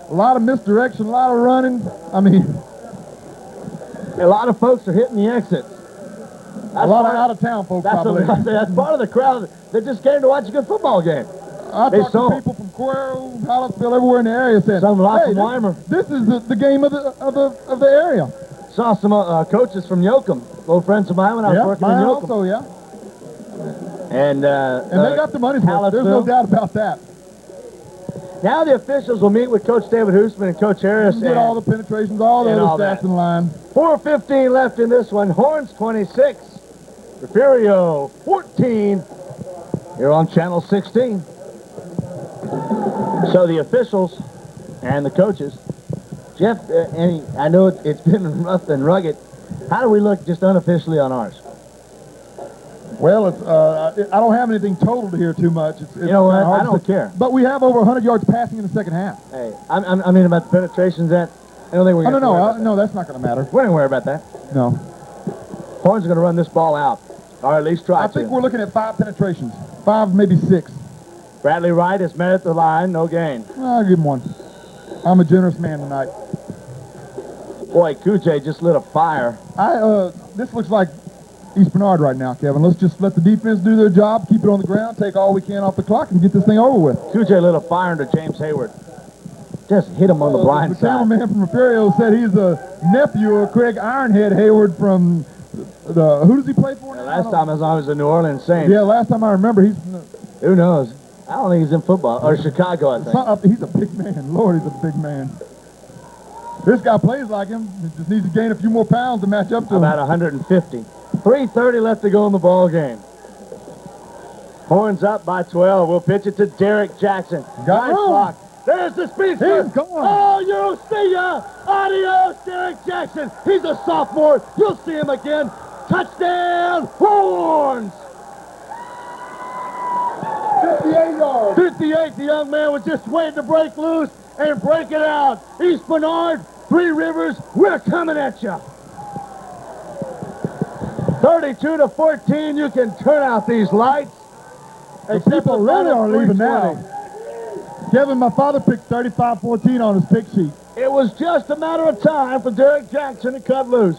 A lot of misdirection, a lot of running. I mean, a lot of folks are hitting the exits. A lot of out-of-town folks, probably. That's part of the crowd that just came to watch a good football game. I talked to people from Cuero, Hollisville, everywhere in the area said, some hey, from Weimer. This is the game of the area. Saw some coaches from Yoakum, old friends of mine when I was working in Yoakum. Also, yeah. And they got the money's worth. There's no doubt about that. Now the officials will meet with Coach David Hoosman and Coach Harris. Get all the penetrations, all the other stats in line. 4:15 left in this one. Horns 26. Refugio 14. Here on Channel 16. So the officials and the coaches Jeff, I know it's been rough and rugged. How do we look just unofficially on ours? Well, I don't have anything totaled here too much. It's you know what? I don't care. But we have over 100 yards passing in the second half. Hey, I mean about the penetrations. That I don't think we're going to. No, that's not going to matter. We're not going to worry about that. No. Horns are going to run this ball out, or at least try to. I think we're looking at 5 penetrations. 5, maybe 6. Bradley Wright is met at the line, no gain. I'll give him 1. I'm a generous man tonight. Boy, Kuche just lit a fire. This looks like East Bernard right now, Kevin. Let's just let the defense do their job, keep it on the ground, take all we can off the clock, and get this thing over with. Kuche lit a fire into James Hayward. Just hit him on the blind side. The cameraman from Refugio said he's a nephew of Craig Ironhead Hayward from who does he play for now? Last time I was the New Orleans Saints. Yeah, last time I remember, who knows? I don't think he's in football, or Chicago, I think. He's a big man. Lord, he's a big man. This guy plays like him. He just needs to gain a few more pounds to match up to him. About 150. 3:30 left to go in the ball game. Horns up by 12. We'll pitch it to Derek Jackson. Got nice block. There's the speedster. He's gone. Oh, you'll see ya. Adios, Derek Jackson. He's a sophomore. You'll see him again. Touchdown, Horns. 58 yards. 58. The young man was just waiting to break loose and break it out. East Bernard, Three Rivers, we're coming at you. 32-14. You can turn out these lights. The people really are leaving now. Kevin, my father picked 35-14 on his pick sheet. It was just a matter of time for Derek Jackson to cut loose.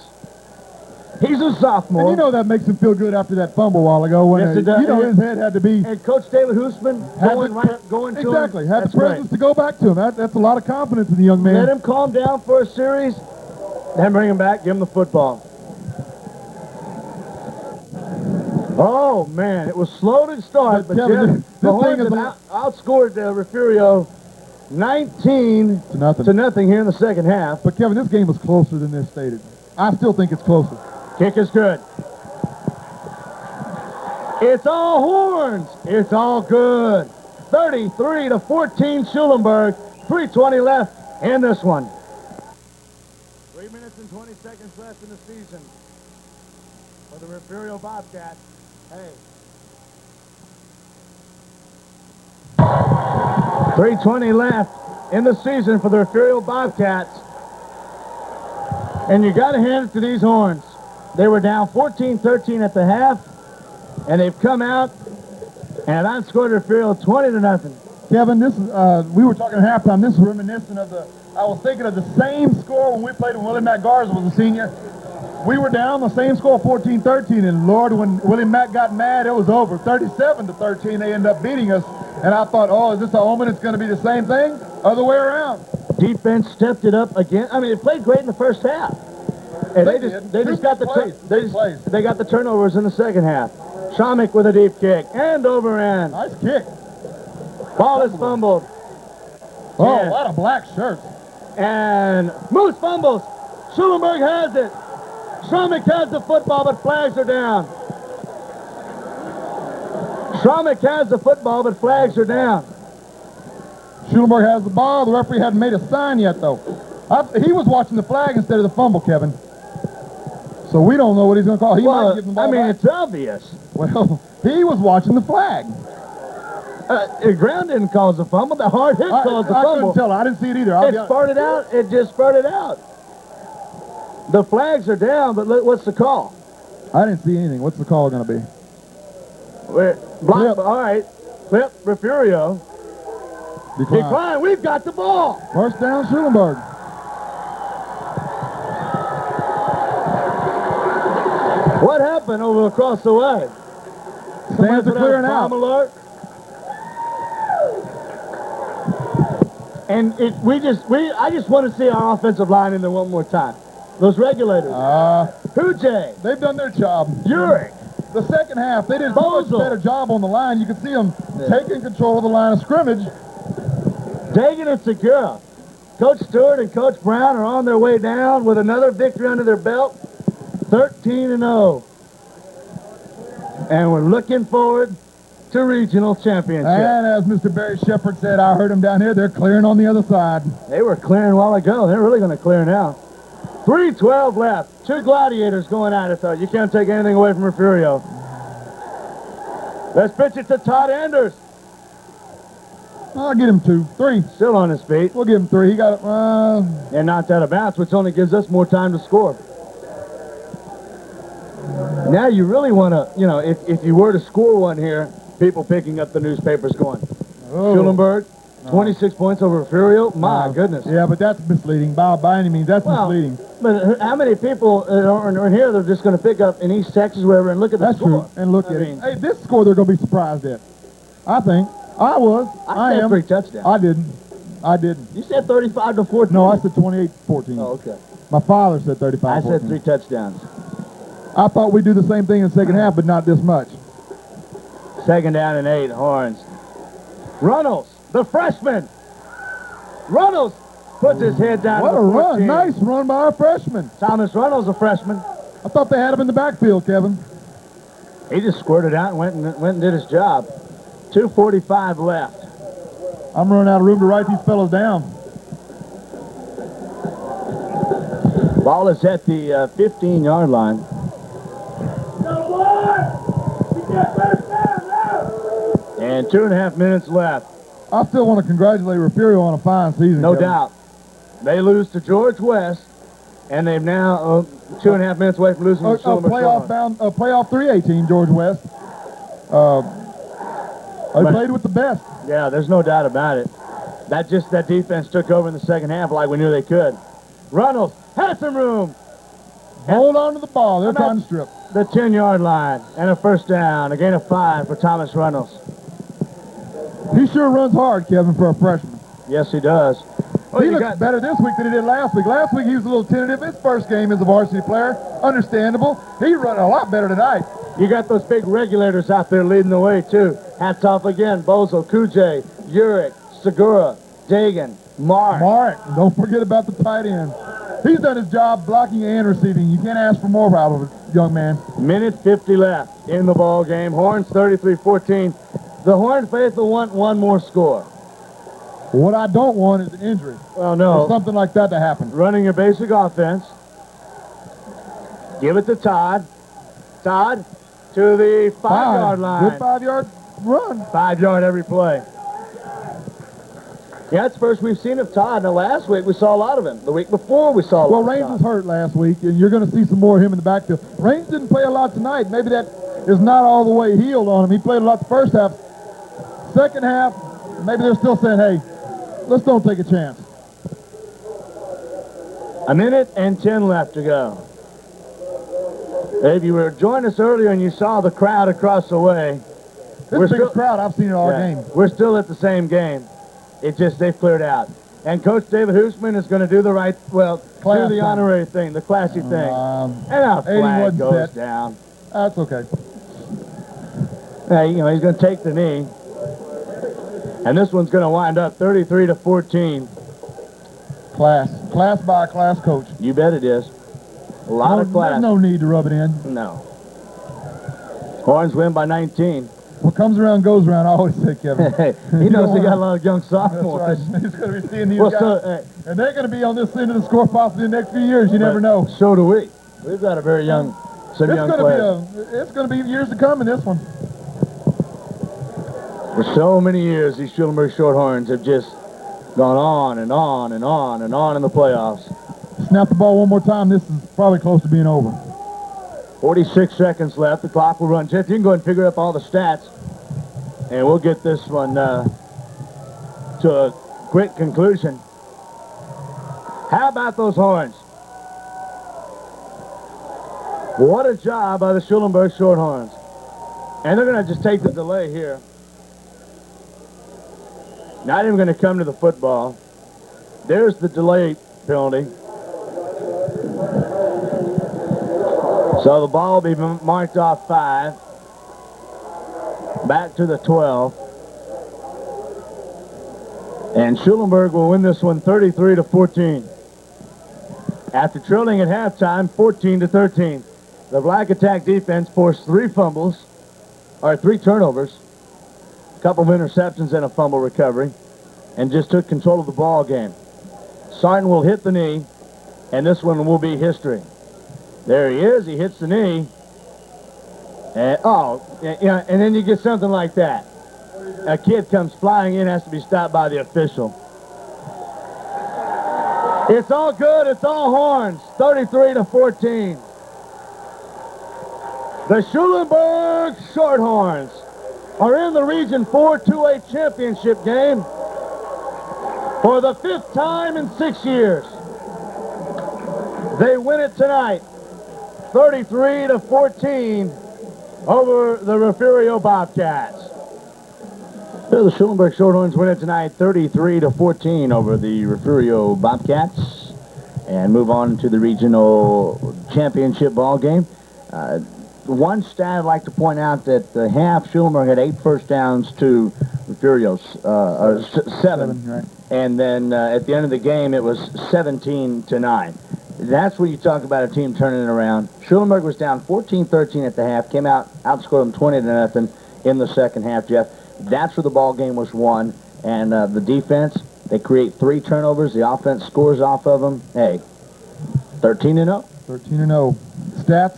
He's a sophomore. And you know that makes him feel good after that fumble a while ago when yes, it does. You know his head had to be. And Coach David Hoosman going to him. Exactly. Had the That's presence great. to go back to him. That's a lot of confidence in the young man. Let him calm down for a series, then bring him back, give him the football. Oh, man, it was slow to start, but Kevin, the Horns outscored Refugio 19 to nothing here in the second half. But, Kevin, this game was closer than this stated. I still think it's closer. Kick is good. It's all Horns. It's all good. 33-14 Schulenburg. 3:20 left in this one. 3 minutes and 20 seconds left in the season for the Refugio Bobcats. Hey. 3:20 left in the season for the Refugio Bobcats. And you got to hand it to these Horns. They were down 14-13 at the half, and they've come out and outscored Refugio 20-0. Kevin, this is, we were talking at halftime. This is reminiscent of I was thinking of the same score when we played when Willie Mack Garza was a senior. We were down the same score, 14-13, and Lord, when Willie Mack got mad, it was over. 37-13, they ended up beating us. And I thought, oh, is this a omen? It's going to be the same thing? Other way around. Defense stepped it up again. I mean, it played great in the first half. And they just got the turnovers in the second half. Schommick with a deep kick. End over end. Nice kick. Ball is fumbled. Oh, a lot of black shirts. And Moose fumbles. Schulenburg has it. Schommick has the football, but flags are down. Schommick has the football, but flags are down. Schulenburg has the ball. The referee hadn't made a sign yet, though. He was watching the flag instead of the fumble, Kevin. So we don't know what he's going to call. He might give the ball back. It's obvious. Well, he was watching the flag. The ground didn't cause the fumble. The hard hit caused the fumble. I couldn't tell. I didn't see it either. It spurted out. It just spurted out. The flags are down, but look, what's the call? I didn't see anything. What's the call going to be? Block. All right. Flip. Refugio. Decline. We've got the ball. First down, Schulenburg. What happened over across the way? Stands are clearing out. Alert. And I just want to see our offensive line in there one more time. Those regulators. Huche. They've done their job. Urick. The second half, they did a much better job on the line. You can see them taking control of the line of scrimmage. Dagan and Segura. Coach Stewart and Coach Brown are on their way down with another victory under their belt. 13-0. And we're looking forward to regional championship. And as Mr. Barry Shepard said, I heard him down here, they're clearing on the other side. They were clearing a while ago. They're really going to clear now. 3:12 left. Two Gladiators going at it, though. You can't take anything away from Refugio. Let's pitch it to Todd Anders. I'll get him 2, 3. Still on his feet. We'll give him 3. He got it. And knocked out of bounds, which only gives us more time to score. Now you really want to, you know, if you were to score one here, people picking up the newspapers going, Schulenburg, 26 points over Refugio. My goodness. Yeah, but that's misleading. By any means, that's misleading. But how many people are here that are just going to pick up in East Texas, wherever, and look at the score? True. And look at it. Hey, this score they're going to be surprised at. I think. I was. I said am. 3 touchdowns. I didn't. You said 35-14. No, I said 28-14. Oh, okay. My father said 35-14. I said 3 touchdowns. I thought we'd do the same thing in the second half, but not this much. 2nd down and 8, Horns. Runnels, the freshman. Runnels puts his head down. What to a the run. 14. Nice run by our freshman. Thomas Runnels, a freshman. I thought they had him in the backfield, Kevin. He just squirted out and went and did his job. 2:45 left. I'm running out of room to write these fellows down. Ball is at the 15-yard line. And 2.5 minutes left. I still want to congratulate Refugio on a fine season. No Kevin. doubt. They lose to George West, and they've now 2.5 minutes away from losing to Schulenburg. Playoff 3A team, George West. They played with the best. Yeah, there's no doubt about it. That defense took over in the second half like we knew they could. Runnels has some room. Hold on to the ball. They're trying to strip. The 10-yard line and a first down. A gain of 5 for Thomas Runnels. He sure runs hard, Kevin, for a freshman. Yes, he does. Well, he looks better this week than he did last week. Last week he was a little tentative. His first game as a varsity player. Understandable. He's running a lot better tonight. You got those big regulators out there leading the way, too. Hats off again. Bozo, Kujay, Urich, Segura, Dagan, Mark. Don't forget about the tight end. He's done his job blocking and receiving. You can't ask for more out of a young man. Minute 50 left in the ball game. Horns 33-14. The Horned Faithful want one more score. What I don't want is an injury. Well, no. Or something like that to happen. Running your basic offense. Give it to Todd. Todd to the 5-yard line. Good 5-yard run. 5-yard every play. Yeah, it's first we've seen of Todd. Now, last week we saw a lot of him. The week before we saw a lot Well, of Raines Todd. was hurt last week, and you're going to see some more of him in the backfield. Raines didn't play a lot tonight. Maybe that is not all the way healed on him. He played a lot the first half. Second half, maybe they're still saying, hey, let's don't take a chance. A minute and 10 left to go. If you were joining us earlier and you saw the crowd across the way, This is the biggest crowd I've seen in all game. We're still at the same game. It's just they've cleared out. And Coach David Hoosman is going to do the right, do the honorary thing, the classy thing. And our flag goes down. That's okay. Hey, you know, he's going to take the knee. And this one's going to wind up 33-14. Class by a class coach. You bet it is. A lot of class. There's no need to rub it in. No. Horns win by 19. What comes around goes around, I always say, Kevin. Hey, he knows they got a lot of young sophomores. That's right. He's going to be seeing these guys. And they're going to be on this end of the score possibly in the next few years. You never know. So do we. We've got a very young, young players. It's going to be years to come in this one. For so many years, these Schulenburg Shorthorns have just gone on and on and on and on in the playoffs. Snap the ball one more time. This is probably close to being over. 46 seconds left. The clock will run. Jeff, you can go ahead and figure up all the stats, and we'll get this one to a quick conclusion. How about those Horns? What a job by the Schulenburg Shorthorns. And they're going to just take the delay here. Not even going to come to the football. There's the delay penalty. So the ball will be marked off 5. Back to the 12. And Schulenburg will win this one 33-14. After trailing at halftime, 14-13. The Black Attack defense forced 3 turnovers, couple of interceptions and a fumble recovery, and just took control of the ball game. Sarton will hit the knee, and this one will be history. There he is. He hits the knee. And, yeah, and then you get something like that. A kid comes flying in, has to be stopped by the official. It's all good. It's all horns. 33-14. The Schulenburg Shorthorns are in the Region 4 2A championship game for the 5th time in 6 years. They win it tonight, 33-14 over the Refugio Bobcats. So the Schulenburg Shorthorns win it tonight, 33-14 over the Refugio Bobcats, and move on to the regional championship ball game. One stat I'd like to point out that the half, Schulenburg had 8 first downs to Refugio's 7, right. And then at the end of the game it was 17-9. That's when you talk about a team turning it around. Schulenburg was down 14-13 at the half, came out, outscored them 20-0 in the second half, Jeff. That's where the ball game was won, and the defense, they create 3 turnovers. The offense scores off of them. Hey, 13-0. 13-0. Stats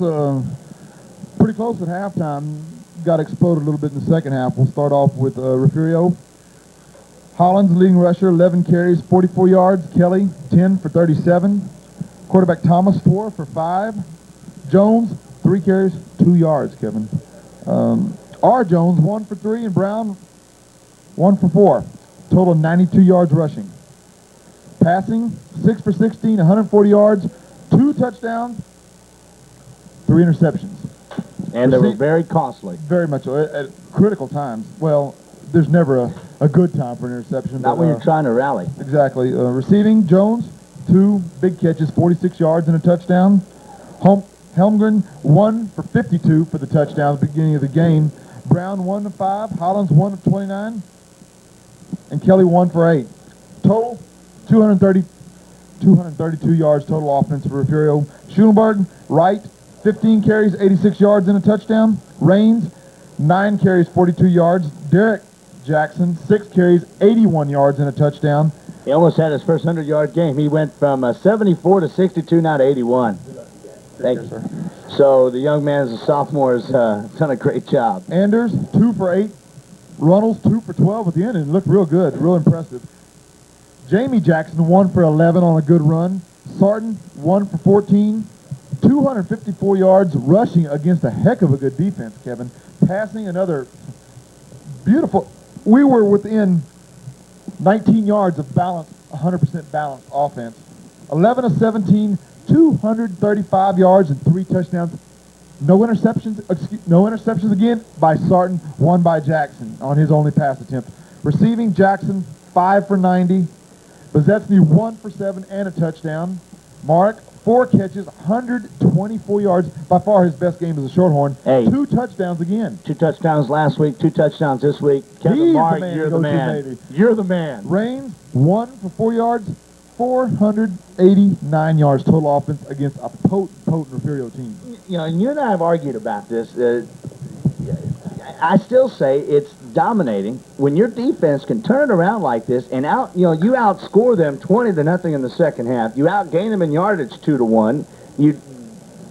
pretty close at halftime. Got exploded a little bit in the second half. We'll start off with Refugio. Hollins, leading rusher, 11 carries, 44 yards. Kelly, 10 for 37. Quarterback Thomas, 4 for 5. Jones, 3 carries, 2 yards, Kevin. R. Jones, 1 for 3, and Brown, 1 for 4. Total 92 yards rushing. Passing, 6 for 16, 140 yards, 2 touchdowns, 3 interceptions. And they were very costly. Very much at critical times. Well, there's never a good time for an interception. Not when you're trying to rally. Exactly. Receiving, Jones, 2 big catches, 46 yards and a touchdown. Helmgren, 1 for 52 for the touchdown at the beginning of the game. Brown, 1 of 5. Hollins, 1 of 29. And Kelly, 1 for 8. Total, 232 yards total offense for Refugio. Schulenburg, Wright, 15 carries, 86 yards and a touchdown. Raines, 9 carries, 42 yards. Derek Jackson, 6 carries, 81 yards and a touchdown. He almost had his first 100-yard game. He went from 74 to 62, now to 81. Thank you, sir. So the young man, as a sophomore, has done a great job. Anders, 2 for 8. Runnels, 2 for 12 at the end, and it looked real good, real impressive. Jamie Jackson, 1 for 11 on a good run. Sarton, 1 for 14. 254 yards rushing against a heck of a good defense, Kevin. Passing, another beautiful. We were within 19 yards of balanced, 100% balanced offense. 11 of 17, 235 yards and 3 touchdowns. No interceptions again by Sarton, 1 by Jackson on his only pass attempt. Receiving, Jackson, 5 for 90. Bezetsny, 1 for 7 and a touchdown. Mark, 4 catches, 124 yards, by far his best game as a Shorthorn. Hey. 2 touchdowns again. 2 touchdowns last week, 2 touchdowns this week. Kevin Mark, you're the man. You're the man. Raines, 1 for 4 yards, 489 yards total offense against a potent Refugio team. You know, and you and I have argued about this. I still say it's dominating when your defense can turn it around like this and you outscore them 20-0 in the second half. You outgain them in yardage 2-1. You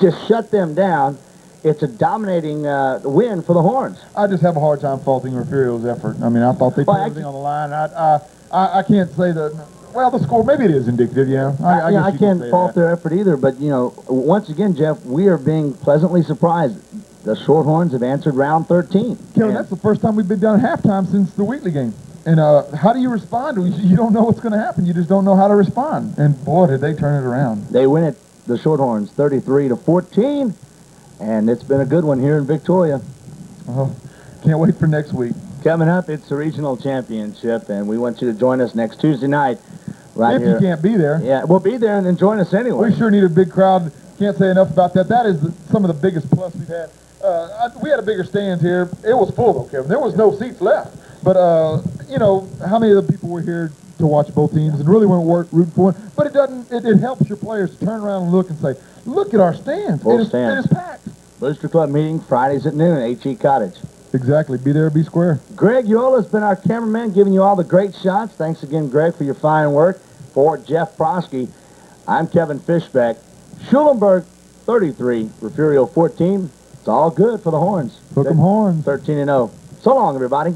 just shut them down. It's a dominating win for the Horns. I just have a hard time faulting Refugio's effort. I mean, I thought they put everything on the line. I can't say that. Well, the score, maybe it is indicative, yeah. I can't fault their effort either, but, once again, Jeff, we are being pleasantly surprised. The Shorthorns have answered round 13. Kevin, that's the first time we've been down at halftime since the weekly game. And how do you respond? You don't know what's going to happen. You just don't know how to respond. And, boy, did they turn it around. They win it, the Shorthorns, 33-14. And it's been a good one here in Victoria. Oh, can't wait for next week. Coming up, it's the regional championship, and we want you to join us next Tuesday night. Right if you can't be there. Yeah, we'll be there and then join us anyway. We sure need a big crowd. Can't say enough about that. That is some of the biggest plus we've had. We had a bigger stand here. It was full, though, Kevin. There was no seats left. But, how many of the people were here to watch both teams and really weren't rooting for one? But it helps your players to turn around and look and say, look at our stands. Full It stands. is packed. Booster Club meeting Fridays at noon at HE Cottage. Exactly. Be there, be square. Greg Yola's been our cameraman, giving you all the great shots. Thanks again, Greg, for your fine work. For Jeff Prosky, I'm Kevin Fishbeck. Schulenburg 33, Refugio 14. It's all good for the Horns. Hook 'em horns. 13-0. So long, everybody.